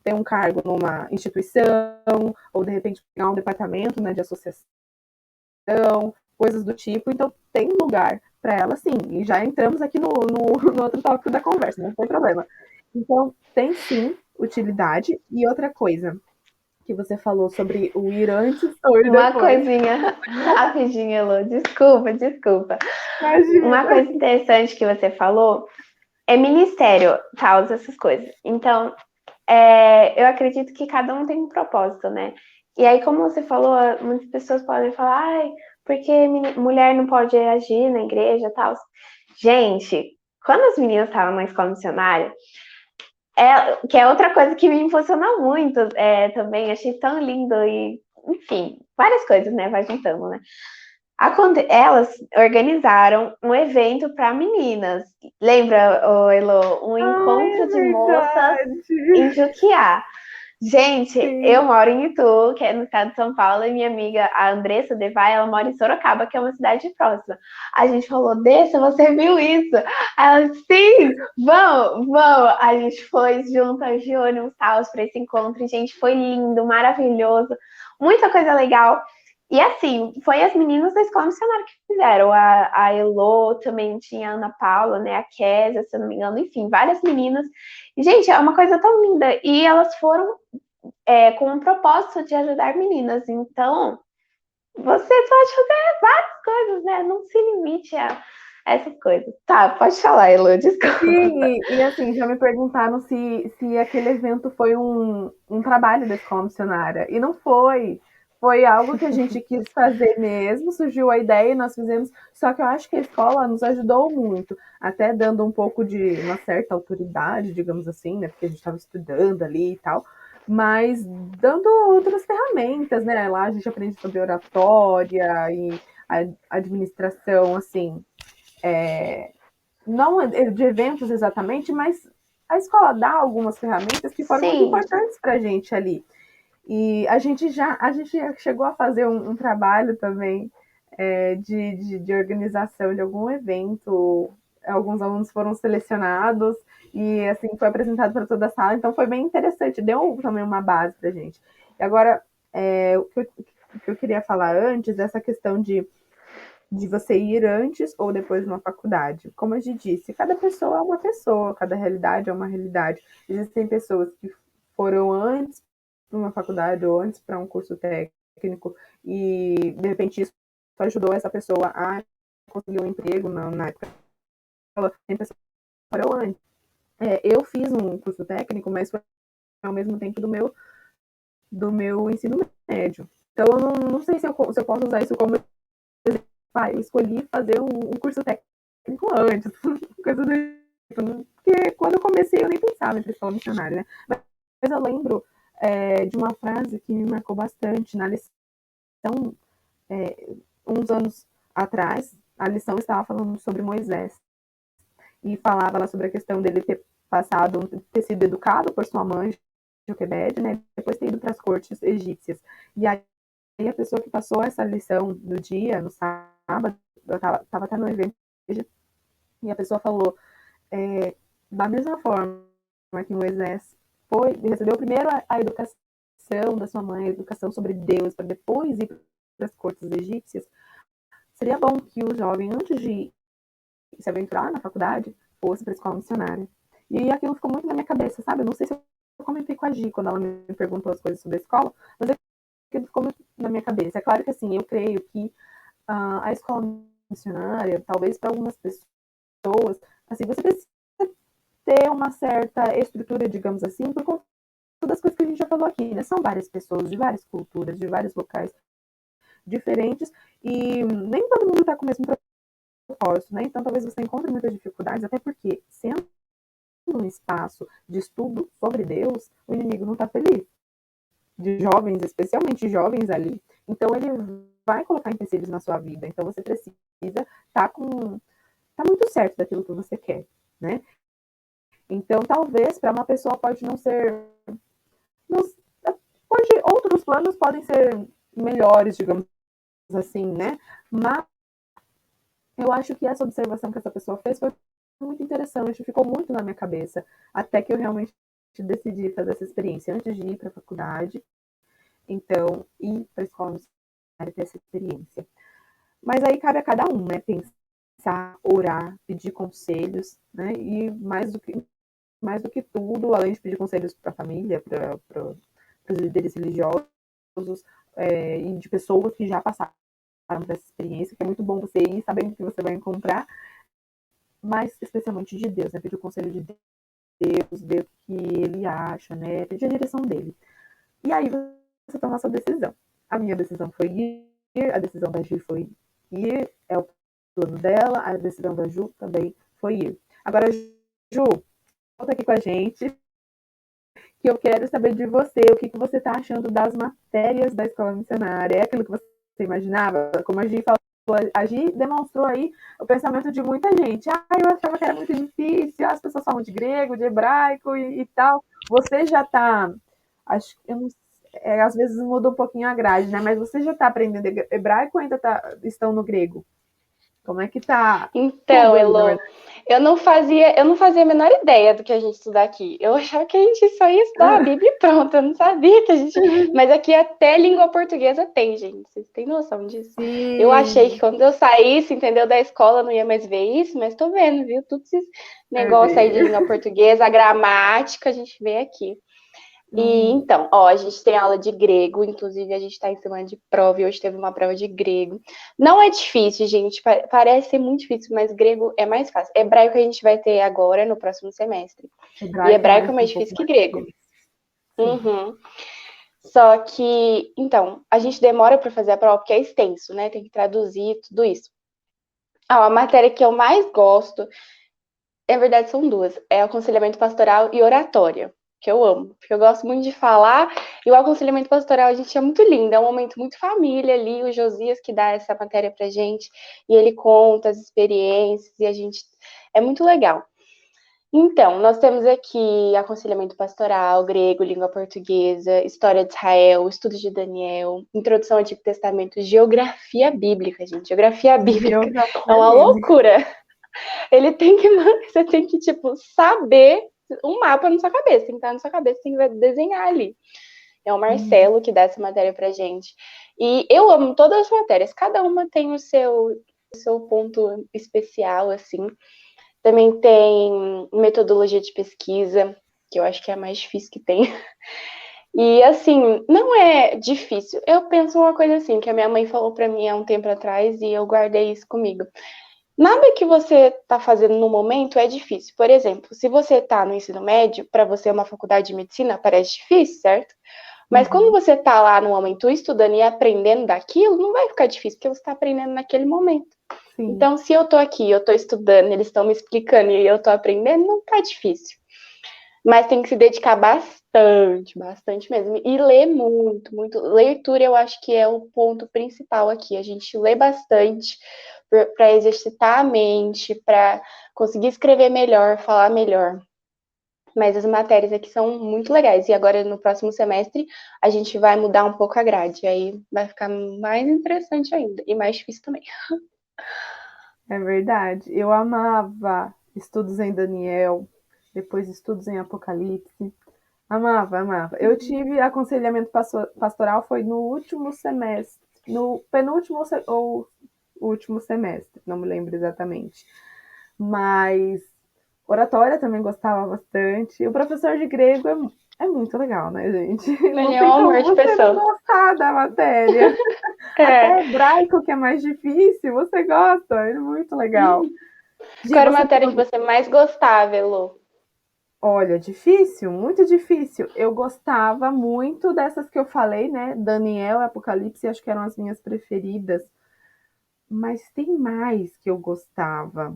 ter um cargo numa instituição, ou de repente pegar um departamento, né, de associação, coisas do tipo. Então tem lugar para elas sim. E já entramos aqui no outro tópico da conversa, não tem problema. Então tem sim utilidade. E outra coisa que você falou sobre o ir antes ou ir Uma depois. coisinha rapidinha, Lu. Desculpa. Imagina. Uma coisa interessante que você falou é ministério, tal, essas coisas. Então, eu acredito que cada um tem um propósito, né? E aí, como você falou, muitas pessoas podem falar, porque mulher não pode agir na igreja, tal. Gente, quando as meninas estavam na escola missionária, que é outra coisa que me impulsionou muito também, achei tão lindo e, enfim, várias coisas, né? Vai juntando, né? Elas organizaram um evento para meninas. Lembra, Elo, um encontro de moças em Juquiá. Gente, Sim. eu moro em Itu, que é no estado de São Paulo, e minha amiga, a Andressa Devay, ela mora em Sorocaba, que é uma cidade próxima. A gente falou, Dessa, você viu isso? Ela, sim, vamos. A gente foi juntas de ônibus para esse encontro, e, gente, foi lindo, maravilhoso, muita coisa legal. E assim, foi as meninas da escola missionária que fizeram. A Elô, também tinha a Ana Paula, né? A Késia, se eu não me engano, enfim, várias meninas. E, gente, é uma coisa tão linda. E elas foram com o propósito de ajudar meninas. Então, você pode fazer várias coisas, né? Não se limite a essas coisas. Tá, pode falar, Elô, desculpa. Sim, e assim, já me perguntaram se aquele evento foi um trabalho da escola missionária. E não foi. Foi algo que a gente quis fazer mesmo, surgiu a ideia e nós fizemos. Só que eu acho que a escola nos ajudou muito, até dando um pouco de uma certa autoridade, digamos assim, né? Porque a gente estava estudando ali e tal. mas dando outras ferramentas, né? Lá a gente aprende sobre oratória e administração, assim, não de eventos exatamente, mas a escola dá algumas ferramentas que foram muito Sim, importantes para a gente ali. E a gente já chegou a fazer um trabalho também de organização de algum evento. Alguns alunos foram selecionados e assim foi apresentado para toda a sala, então foi bem interessante, deu também uma base para a gente. E agora, o que eu queria falar antes, essa questão de você ir antes ou depois de uma faculdade. Como a gente disse, cada pessoa é uma pessoa, cada realidade é uma realidade. Existem pessoas que foram antes para uma faculdade ou antes para um curso técnico e, de repente, isso ajudou essa pessoa a conseguir um emprego na época. Tem pessoas que foram antes. Eu fiz um curso técnico, mas foi ao mesmo tempo do meu ensino médio. Então, eu não sei se eu posso usar isso como eu escolhi fazer um curso técnico antes, coisa do tipo, porque quando eu comecei eu nem pensava em ser escola missionária, né? Mas eu lembro de uma frase que me marcou bastante na lição, uns anos atrás, a lição estava falando sobre Moisés e falava lá sobre a questão dele ter sido educado por sua mãe, Joquebede, né? Depois ter ido para as cortes egípcias. E aí a pessoa que passou essa lição no dia, no sábado, eu estava até no evento, e a pessoa falou, da mesma forma que Moisés recebeu primeiro a educação da sua mãe, a educação sobre Deus, para depois ir para as cortes egípcias, seria bom que o jovem, antes de se aventurar na faculdade, fosse para a escola missionária. E aí aquilo ficou muito na minha cabeça, sabe? Eu não sei se eu comentei com a Gi quando ela me perguntou as coisas sobre a escola, mas aquilo ficou muito na minha cabeça. É claro que, assim, eu creio que a escola missionária, talvez para algumas pessoas, assim, você precisa ter uma certa estrutura, digamos assim, por conta das coisas que a gente já falou aqui, né? São várias pessoas de várias culturas, de vários locais diferentes, e nem todo mundo está com o mesmo propósito, né? Então talvez você encontre muitas dificuldades, até porque, sendo um espaço de estudo sobre Deus, o inimigo não está feliz. De jovens, especialmente jovens ali. Então ele vai colocar empecilhos na sua vida. Então você precisa estar tá muito certo daquilo que você quer, né? Então talvez para uma pessoa pode não ser, não, outros planos podem ser melhores, digamos assim, né? Mas eu acho que essa observação que essa pessoa fez foi muito interessante, ficou muito na minha cabeça, até que eu realmente decidi fazer essa experiência antes de ir para a faculdade. Então, ir para a escola missionária ter essa experiência. Mas aí cabe a cada um, né? Pensar, orar, pedir conselhos, né? E mais do que tudo, além de pedir conselhos para a família, para os líderes religiosos, e de pessoas que já passaram por essa experiência, que é muito bom você ir sabendo o que você vai encontrar, mas especialmente de Deus, né? Pedir o conselho de Deus, ver o que ele acha, né? Pedir a direção dele. E aí você toma a sua decisão. A minha decisão foi ir, a decisão da Gi foi ir, é o plano dela, a decisão da Ju também foi ir. Agora, Ju, volta aqui com a gente, que eu quero saber de você, o que você está achando das matérias da escola missionária. É aquilo que você imaginava? Como a Gi falou, a Gi demonstrou aí o pensamento de muita gente. Eu achava que era muito difícil, as pessoas falam de grego, de hebraico e tal. Você já está, acho que eu não às vezes muda um pouquinho a grade, né? Mas você já está aprendendo hebraico ou ainda estão no grego? Como é que tá Então, tudo aí, na Elô, verdade? eu não fazia a menor ideia do que a gente estudar aqui. Eu achava que a gente só ia estudar a Bíblia e pronto. Eu não sabia que a gente. Mas aqui até língua portuguesa tem, gente. Vocês têm noção disso? Eu achei que Sim, quando eu saísse, entendeu, da escola, eu não ia mais ver isso, mas tô vendo, viu? Tudo esses negócios aí de língua portuguesa, a gramática, a gente vê aqui. E uhum. então, ó, a gente tem aula de grego, inclusive a gente está em semana de prova e hoje teve uma prova de grego. Não é difícil, gente, parece ser muito difícil, mas grego é mais fácil. Hebraico a gente vai ter agora no próximo semestre. E Hebraico é hebraico é mais, um mais pouco difícil que mais grego. difícil. Sim. Uhum. Só que, então, a gente demora para fazer a prova porque é extenso, né? Tem que traduzir tudo isso. Ah, a matéria que eu mais gosto, na verdade são duas, é aconselhamento pastoral e oratória, que eu amo, porque eu gosto muito de falar, e o aconselhamento pastoral, a gente é muito lindo, é um momento muito família ali, o Josias que dá essa matéria pra gente, e ele conta as experiências, e a gente, é muito legal. Então, nós temos aqui aconselhamento pastoral, grego, língua portuguesa, história de Israel, estudos de Daniel, introdução ao Antigo Testamento, geografia bíblica, gente. Geografia bíblica é Geografia uma bíblica. loucura. Você tem que, tipo, saber um mapa na sua cabeça, tem que estar na sua cabeça, tem que desenhar ali. É o Marcelo que dá essa matéria pra gente. E eu amo todas as matérias, cada uma tem o seu ponto especial, assim. Também tem metodologia de pesquisa, que eu acho que é a mais difícil que tem. E assim, não é difícil. Eu penso uma coisa assim, que a minha mãe falou pra mim há um tempo atrás e eu guardei isso comigo. Nada que você está fazendo no momento é difícil. Por exemplo, se você está no ensino médio, para você uma faculdade de medicina parece difícil, certo? Mas quando você está lá no momento estudando e aprendendo daquilo, não vai ficar difícil, porque você está aprendendo naquele momento. Sim. Então, se eu tô aqui, eu tô estudando, eles estão me explicando e eu tô aprendendo, não tá difícil. Mas tem que se dedicar bastante, bastante mesmo. E ler muito, muito. Leitura eu acho que é o ponto principal aqui. A gente lê bastante para exercitar a mente, para conseguir escrever melhor, falar melhor. Mas as matérias aqui são muito legais. E agora, no próximo semestre, a gente vai mudar um pouco a grade. Aí vai ficar mais interessante ainda. E mais difícil também. É verdade. Eu amava estudos em Daniel, depois estudos em Apocalipse. Amava, amava. Eu tive aconselhamento pastoral foi no último semestre, no penúltimo ou último semestre, não me lembro exatamente. Mas oratória também gostava bastante. O professor de grego é muito legal, né, gente? Não Ele é tem um como amor de você não pessoa. gostar da matéria. Até hebraico, que é mais difícil, você gosta, é muito legal. Gi, Qual era a você tem matéria que você mais gostava, Elô? Olha, difícil, muito difícil. Eu gostava muito dessas que eu falei, né? Daniel e Apocalipse, acho que eram as minhas preferidas. Mas tem mais que eu gostava.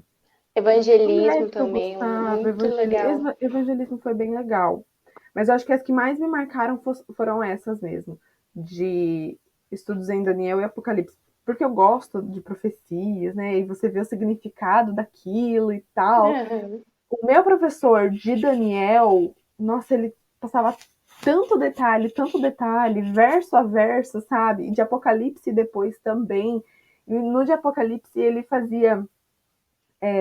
Evangelismo Ética eu também, gostava, muito legal. evangelismo foi bem legal. Mas eu acho que as que mais me marcaram foram essas mesmo, de estudos em Daniel e Apocalipse. Porque eu gosto de profecias, né? E você vê o significado daquilo e tal. Uhum. O meu professor de Daniel, nossa, ele passava tanto detalhe, verso a verso, sabe? E de Apocalipse depois também. E no de Apocalipse ele fazia,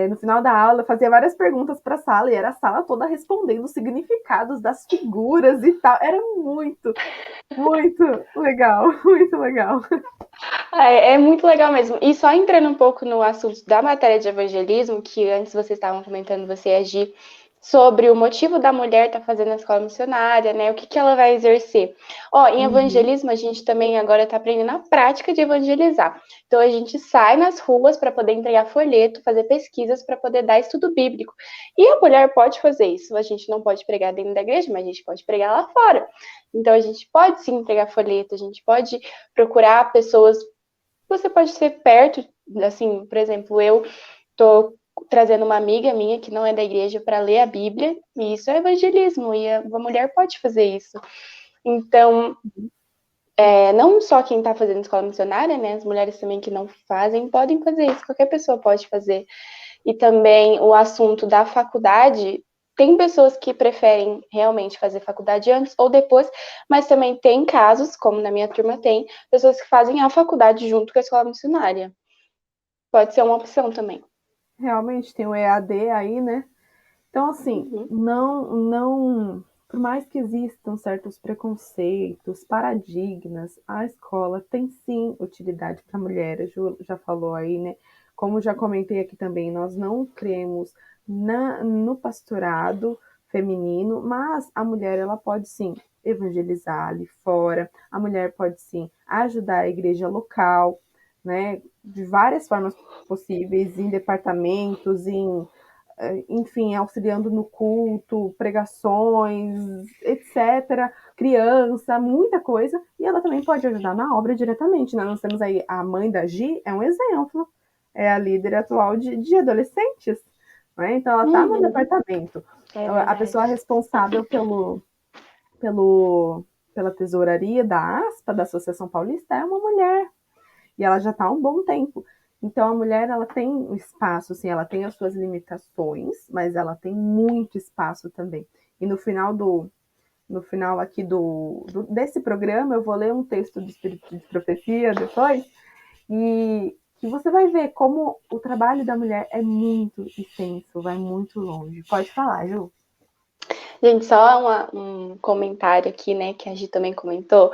no final da aula, fazia várias perguntas para a sala, e era a sala toda respondendo os significados das figuras e tal. Era muito, muito legal, muito legal. É muito legal mesmo. E só entrando um pouco no assunto da matéria de evangelismo, que antes vocês estavam comentando, você e a Gi, sobre o motivo da mulher estar fazendo a escola missionária, né? O que ela vai exercer. Em evangelismo, a gente também agora está aprendendo a prática de evangelizar. Então, a gente sai nas ruas para poder entregar folheto, fazer pesquisas para poder dar estudo bíblico. E a mulher pode fazer isso. A gente não pode pregar dentro da igreja, mas a gente pode pregar lá fora. Então, a gente pode sim entregar folheto, a gente pode procurar pessoas. Você pode ser perto, assim, por exemplo, eu tô trazendo uma amiga minha que não é da igreja para ler a Bíblia, e isso é evangelismo, e a mulher pode fazer isso. Então, não só quem está fazendo escola missionária, né, as mulheres também que não fazem, podem fazer isso, qualquer pessoa pode fazer. E também o assunto da faculdade, tem pessoas que preferem realmente fazer faculdade antes ou depois, mas também tem casos, como na minha turma tem, pessoas que fazem a faculdade junto com a escola missionária. Pode ser uma opção também. Realmente tem o EAD aí, né? Então, assim, não, por mais que existam certos preconceitos, paradigmas, a escola tem sim utilidade para a mulher. A Ju já falou aí, né? Como já comentei aqui também, nós não cremos no pastorado feminino, mas a mulher ela pode sim evangelizar ali fora, a mulher pode sim ajudar a igreja local, né? De várias formas possíveis, em departamentos, enfim, auxiliando no culto, pregações, etc., criança, muita coisa, e ela também pode ajudar na obra diretamente, né? Nós temos aí a mãe da Gi, é um exemplo, é a líder atual de adolescentes, né? Então ela está no departamento, É a pessoa verdade. responsável pela tesouraria da ASPA, da Associação Paulista, é uma mulher. E ela já está há um bom tempo. Então, a mulher, ela tem um espaço, assim, ela tem as suas limitações, mas ela tem muito espaço também. E no final aqui desse programa, eu vou ler um texto do Espírito de Profecia depois, e que você vai ver como o trabalho da mulher é muito extenso, vai muito longe. Pode falar, Ju. Gente, só um comentário aqui, né, que a Gi também comentou,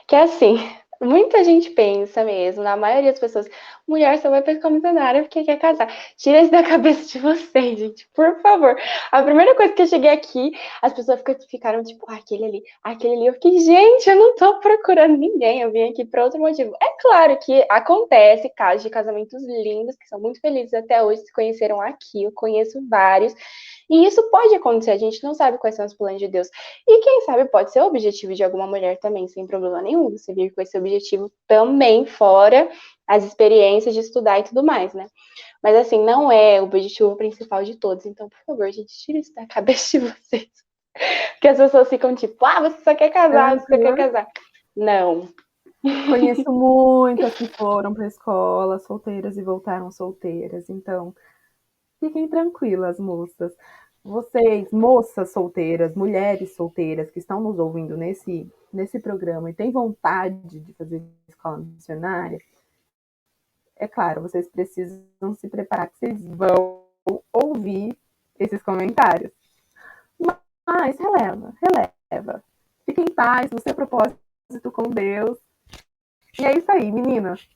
que é assim, muita gente pensa mesmo, na maioria das pessoas, mulher só vai pra escola missionária porque quer casar. Tira isso da cabeça de vocês, gente, por favor. A primeira coisa que eu cheguei aqui, as pessoas ficaram tipo, aquele ali, aquele ali. Eu fiquei, gente, eu não tô procurando ninguém, eu vim aqui por outro motivo. É claro que acontece casos de casamentos lindos, que são muito felizes até hoje, se conheceram aqui, eu conheço vários. E isso pode acontecer, a gente não sabe quais são os planos de Deus. E quem sabe pode ser o objetivo de alguma mulher também, sem problema nenhum, você vir com esse objetivo também, fora as experiências de estudar e tudo mais, né? Mas assim, não é o objetivo principal de todos. Então, por favor, gente, tira isso da cabeça de vocês. Porque as pessoas ficam tipo, você só quer casar, você só quer casar. Não. Conheço muitas que foram para a escola solteiras e voltaram solteiras, então fiquem tranquilas, moças. Vocês, moças solteiras, mulheres solteiras que estão nos ouvindo nesse programa e têm vontade de fazer escola missionária, é claro, vocês precisam se preparar que vocês vão ouvir esses comentários. Mas releva. Fiquem em paz no seu propósito com Deus. E é isso aí, meninas.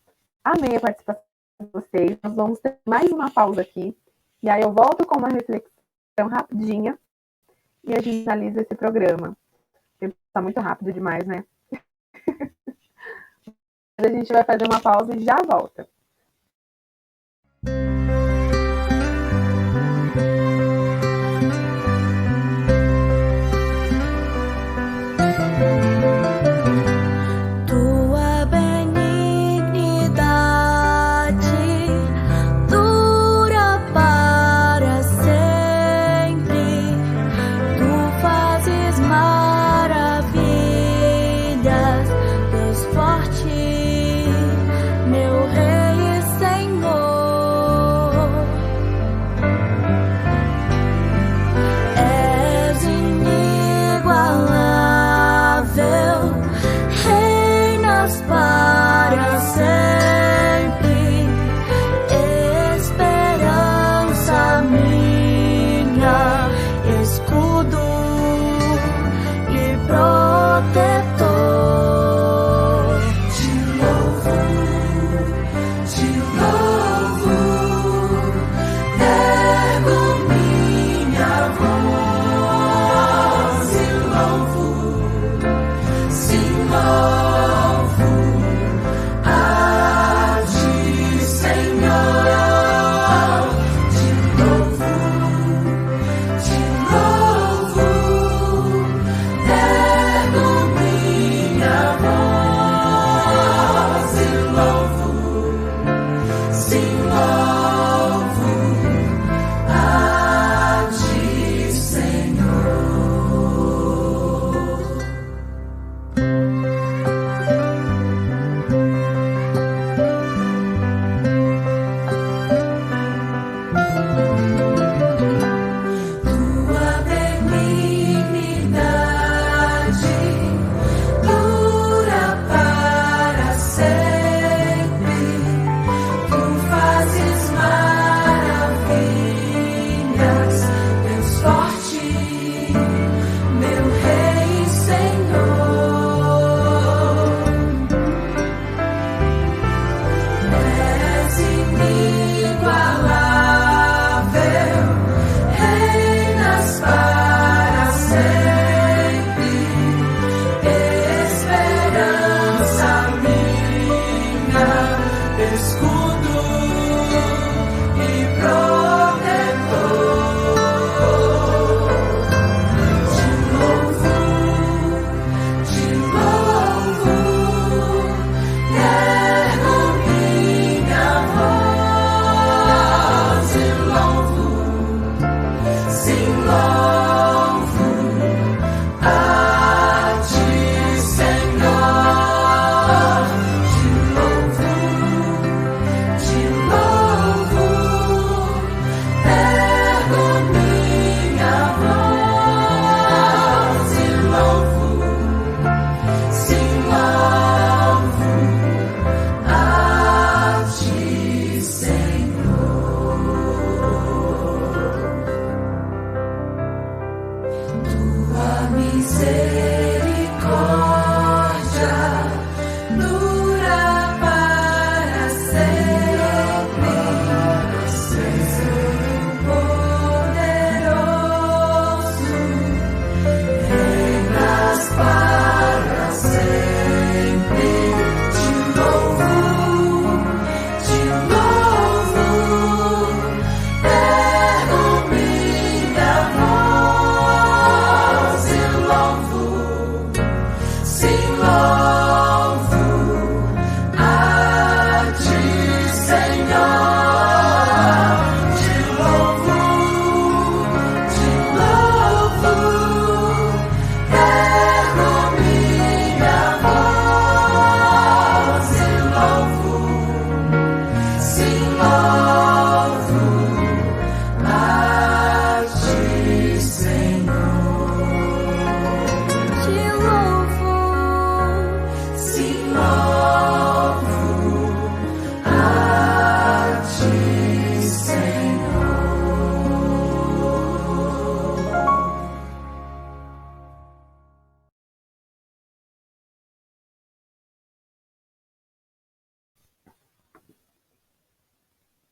Amei a participação de vocês. Nós vamos ter mais uma pausa aqui. E aí eu volto com uma reflexão rapidinha e a gente finaliza esse programa. O tempo está muito rápido demais, né? Mas a gente vai fazer uma pausa e já volta. Tua benignidade dura para sempre. Tu fazes maravilhas, Deus forte, meu Rei.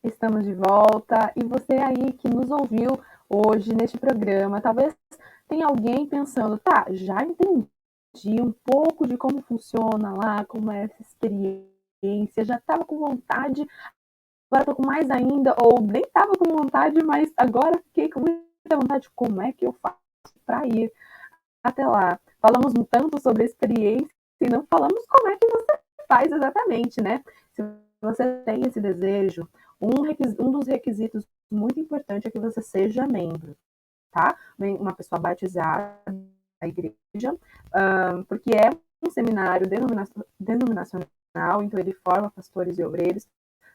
Estamos de volta e você aí que nos ouviu hoje neste programa, talvez tenha alguém pensando, tá, já entendi um pouco de como funciona lá, como é essa experiência, já estava com vontade, agora estou com mais ainda, ou nem estava com vontade, mas agora fiquei com muita vontade, como é que eu faço para ir até lá? Falamos um tanto sobre a experiência e não falamos como é que você faz exatamente, né? Se você tem esse desejo, um dos requisitos muito importante é que você seja membro, tá? Uma pessoa batizada da igreja, porque é um seminário denominacional, então ele forma pastores e obreiros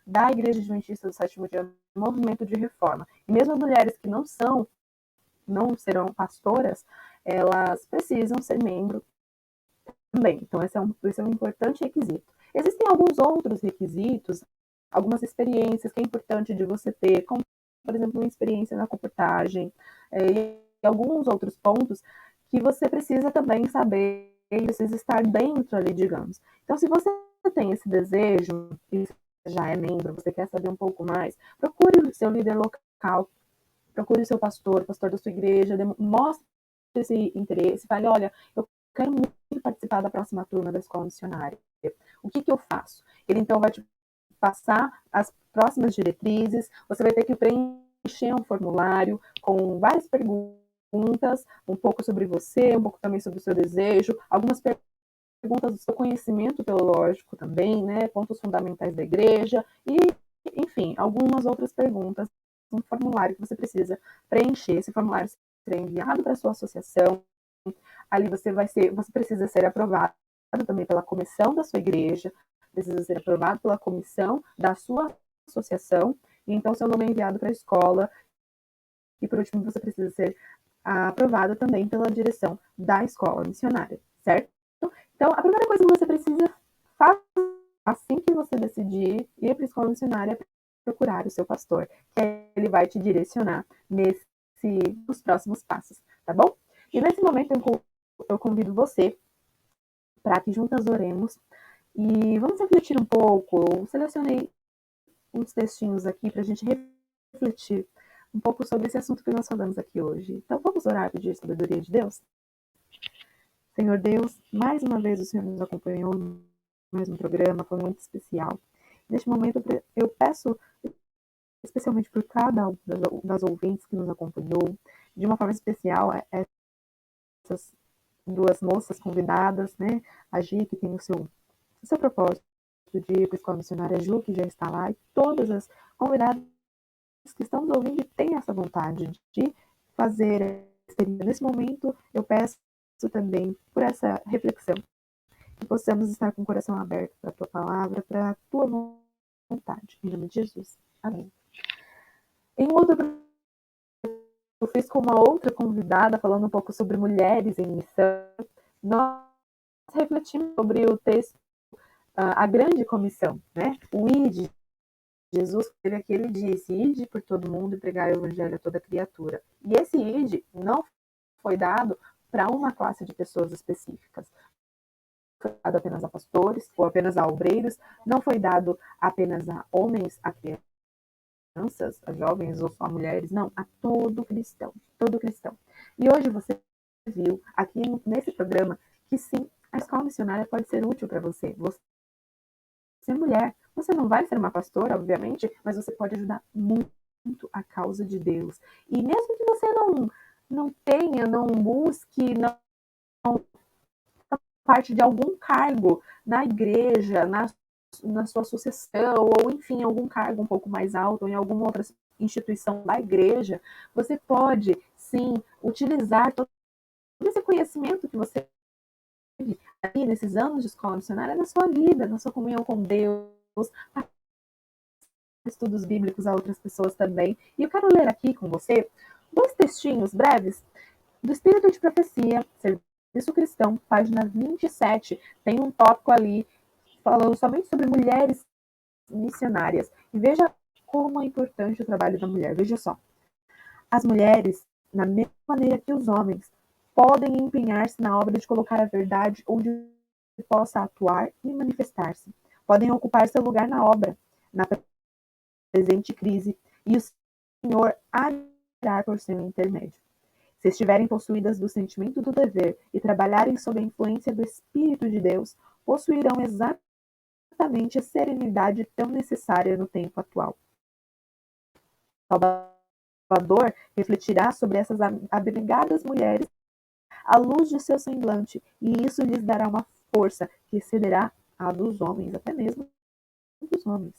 da Igreja Adventista do Sétimo Dia, movimento de reforma. E mesmo as mulheres que não serão pastoras, elas precisam ser membro também. Então, esse é um importante requisito. Existem alguns outros requisitos, algumas experiências que é importante de você ter, como, por exemplo, uma experiência na comportagem, e alguns outros pontos que você precisa também saber, precisa estar dentro ali, digamos. Então, se você tem esse desejo, e já é membro, você quer saber um pouco mais, procure o seu líder local, procure o seu pastor, o pastor da sua igreja, mostre esse interesse, fale, olha, eu quero muito participar da próxima turma da escola missionária. O que eu faço? Ele então vai te passar as próximas diretrizes, você vai ter que preencher um formulário com várias perguntas, um pouco sobre você, um pouco também sobre o seu desejo, algumas perguntas do seu conhecimento teológico também, né, pontos fundamentais da igreja e, enfim, algumas outras perguntas, um formulário que você precisa preencher. Esse formulário será enviado para a sua associação. Ali você precisa ser aprovado também pela comissão da sua igreja, precisa ser aprovado pela comissão da sua associação, e então seu nome é enviado para a escola, e por último você precisa ser aprovado também pela direção da escola missionária, certo? Então, a primeira coisa que você precisa fazer assim que você decidir ir para a escola missionária é procurar o seu pastor, que ele vai te direcionar nos próximos passos, tá bom? E nesse momento eu convido você para que juntas oremos e vamos refletir um pouco. Eu selecionei uns textinhos aqui para a gente refletir um pouco sobre esse assunto que nós falamos aqui hoje. Então vamos orar e pedir a sabedoria de Deus? Senhor Deus, mais uma vez o Senhor nos acompanhou em mais um programa, foi muito especial. Neste momento eu peço especialmente por cada um das ouvintes que nos acompanhou, de uma forma especial essas duas moças convidadas, né? A Gi, que tem o seu propósito de ir para a escola missionária, a Ju, que já está lá, e todas as convidadas que estão nos ouvindo e têm essa vontade de fazer a experiência. Nesse momento, eu peço também por essa reflexão, que possamos estar com o coração aberto para a tua palavra, para a tua vontade. Em nome de Jesus. Amém. Em outro, eu fiz com uma outra convidada, falando um pouco sobre mulheres em missão. Nós refletimos sobre o texto, a grande comissão, né? O ID. Jesus, ele disse, ide por todo mundo e pregar o evangelho a toda criatura. E esse ide não foi dado para uma classe de pessoas específicas. Foi dado apenas a pastores ou apenas a obreiros, não foi dado apenas a homens, a crianças, a jovens ou só a mulheres, não, a todo cristão, todo cristão. E hoje você viu aqui nesse programa que sim, a escola missionária pode ser útil para você. Você é mulher, você não vai ser uma pastora, obviamente, mas você pode ajudar muito a causa de Deus. E mesmo que você não tenha, não busque, não parte de algum cargo na igreja, na sua associação, ou enfim, algum cargo um pouco mais alto, ou em alguma outra instituição da igreja, você pode, sim, utilizar todo esse conhecimento que você teve aí nesses anos de escola missionária na sua vida, na sua comunhão com Deus, estudos bíblicos a outras pessoas também. E eu quero ler aqui com você 2 textinhos breves do Espírito de Profecia, Serviço Cristão, página 27. Tem um tópico ali falando somente sobre mulheres missionárias. E veja como é importante o trabalho da mulher. Veja só. As mulheres, na mesma maneira que os homens, podem empenhar-se na obra de colocar a verdade onde possa atuar e manifestar-se. Podem ocupar seu lugar na obra, na presente crise, e o Senhor agirá por seu intermédio. Se estiverem possuídas do sentimento do dever e trabalharem sob a influência do Espírito de Deus, possuirão exatamente a serenidade tão necessária no tempo atual. Salvador refletirá sobre essas abnegadas mulheres à luz de seu semblante, e isso lhes dará uma força que excederá a dos homens, até mesmo dos homens.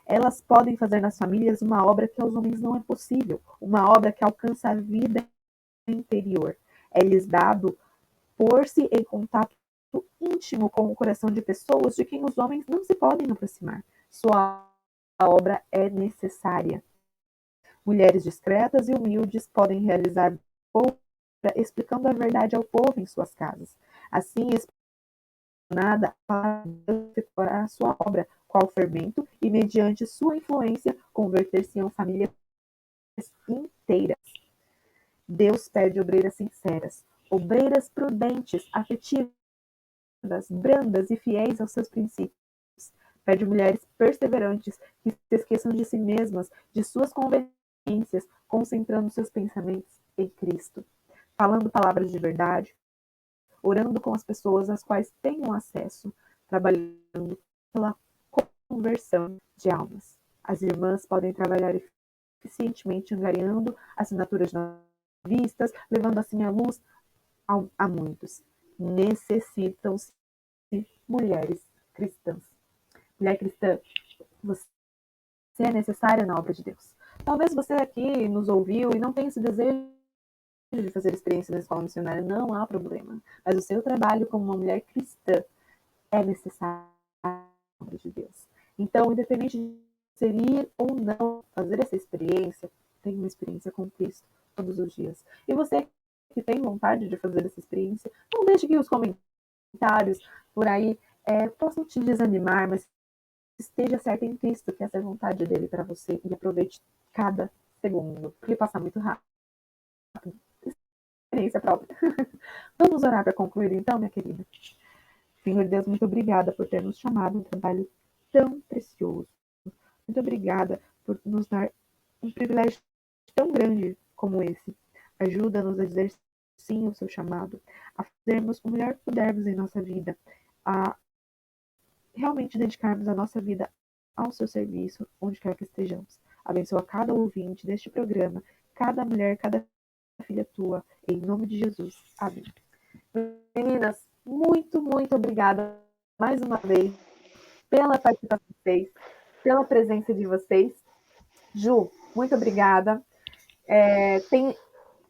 Elas podem fazer nas famílias uma obra que aos homens não é possível, uma obra que alcança a vida interior. É-lhes dado pôr-se em contato íntimo com o coração de pessoas de quem os homens não se podem aproximar. Sua obra é necessária. Mulheres discretas e humildes podem realizar obra explicando a verdade ao povo em suas casas. Assim, explanada, a sua obra, qual fermento, e mediante sua influência, converter-se-ão famílias inteiras. Deus pede obreiras sinceras, obreiras prudentes, afetivas, brandas e fiéis aos seus princípios. Pede mulheres perseverantes, que se esqueçam de si mesmas, de suas conveniências, concentrando seus pensamentos em Cristo, falando palavras de verdade, orando com as pessoas às quais tenham acesso, trabalhando pela conversão de almas. As irmãs podem trabalhar eficientemente angariando assinaturas vistas, levando assim a luz a muitos. Necessitam-se mulheres cristãs. Mulher cristã, você é necessária na obra de Deus. Talvez você aqui nos ouviu e não tenha esse desejo de fazer experiência na escola missionária, não há problema. Mas o seu trabalho como uma mulher cristã é necessário na obra de Deus. Então, independente de você ir ou não fazer essa experiência, tenha uma experiência com Cristo todos os dias. E você que tem vontade de fazer essa experiência, não deixe que os comentários por aí possam te desanimar, mas esteja certo em Cristo que essa é a vontade dele para você e aproveite cada segundo, porque passa muito rápido. Experiência própria. Vamos orar para concluir então, minha querida. Senhor Deus, muito obrigada por ter nos chamado um trabalho tão precioso. Muito obrigada por nos dar um privilégio tão grande como esse. Ajuda-nos a dizer sim ao seu chamado, a fazermos o melhor que pudermos em nossa vida, a realmente dedicarmos a nossa vida ao seu serviço, onde quer que estejamos. Abençoa cada ouvinte deste programa, cada mulher, cada filha tua, em nome de Jesus. Amém. Meninas, muito, muito obrigada mais uma vez pela participação de vocês, pela presença de vocês. Ju, muito obrigada.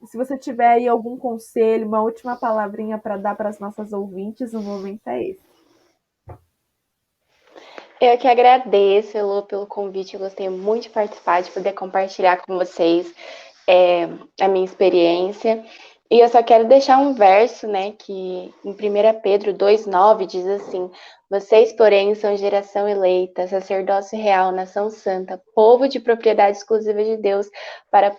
Se você tiver aí algum conselho, uma última palavrinha para dar para as nossas ouvintes, o momento é esse. Eu que agradeço, Elô, pelo convite. Eu gostei muito de participar, de poder compartilhar com vocês a minha experiência. E eu só quero deixar um verso, né, que em 1 Pedro 2,9 diz assim: vocês, porém, são geração eleita, sacerdócio real, nação santa, povo de propriedade exclusiva de Deus, para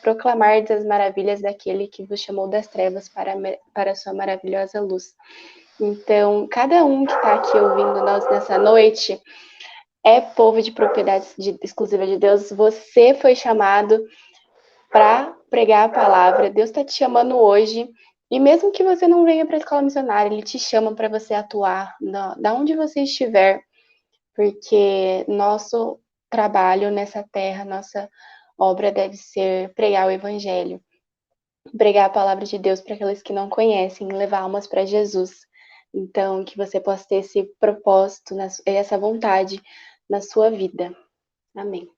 proclamar as maravilhas daquele que vos chamou das trevas para a sua maravilhosa luz. Então, cada um que está aqui ouvindo nós nessa noite é povo de propriedade exclusiva de Deus. Você foi chamado para pregar a palavra. Deus está te chamando hoje. E mesmo que você não venha para a escola missionária, Ele te chama para você atuar da onde você estiver. Porque nosso trabalho nessa terra, nossa obra deve ser pregar o evangelho. Pregar a palavra de Deus para aqueles que não conhecem, levar almas para Jesus. Então, que você possa ter esse propósito, essa vontade na sua vida. Amém.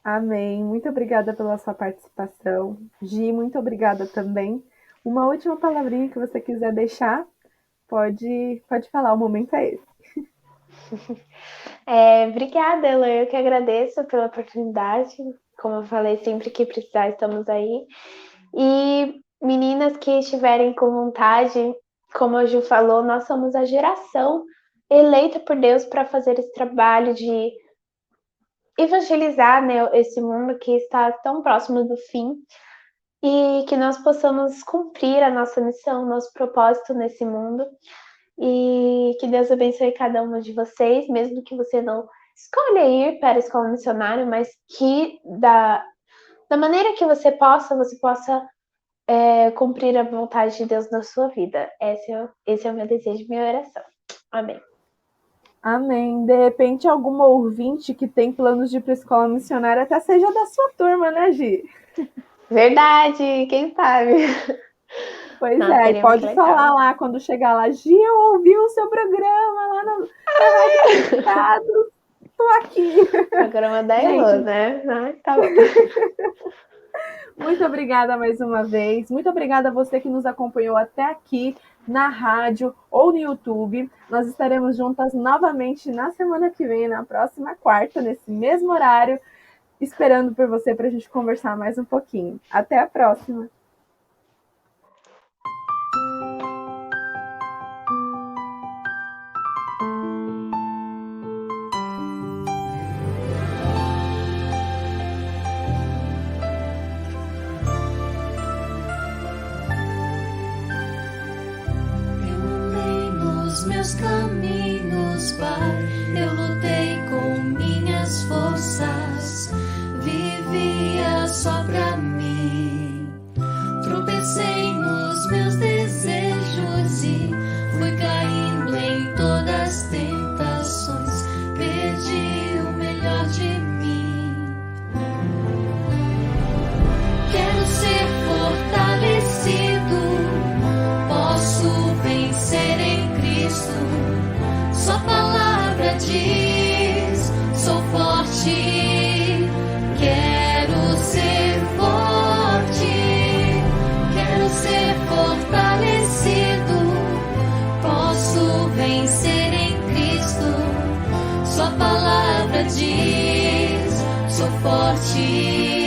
Amém. Muito obrigada pela sua participação. Gi, muito obrigada também. Uma última palavrinha que você quiser deixar, pode falar, o momento é esse. Obrigada, Ela. Eu que agradeço pela oportunidade. Como eu falei, sempre que precisar, estamos aí. E meninas que estiverem com vontade, como a Ju falou, nós somos a geração eleita por Deus para fazer esse trabalho de evangelizar, né, esse mundo que está tão próximo do fim, e que nós possamos cumprir a nossa missão, nosso propósito nesse mundo. E que Deus abençoe cada uma de vocês, mesmo que você não escolha ir para a escola missionária, mas que da maneira que você possa cumprir a vontade de Deus na sua vida. Esse é o meu desejo, minha oração. Amém. Amém. De repente, alguma ouvinte que tem planos de ir para a escola missionária até seja da sua turma, né, Gi? Verdade, quem sabe? Pois Nossa, é, e seria pode muito legal. falar lá quando chegar lá, Gi, eu ouvi o seu programa lá na Rádio Conectados, tô aqui. Programa da Gente. Elô, né? Ah, tá bom. Muito obrigada mais uma vez. Muito obrigada a você que nos acompanhou até aqui na rádio ou no YouTube. Nós estaremos juntas novamente na semana que vem, na próxima quarta, nesse mesmo horário, esperando por você para a gente conversar mais um pouquinho. Até a próxima! Meus caminhos, Pai, eu lutei com minhas forças, vivia só pra mim, tropecei nos meus desejos e fui caindo em todas as tentações, perdi o melhor de mim. Quero ser fortalecido, posso vencer em Cristo. Sua palavra diz, sou forte, quero ser forte, quero ser fortalecido, posso vencer em Cristo. Sua palavra diz, sou forte.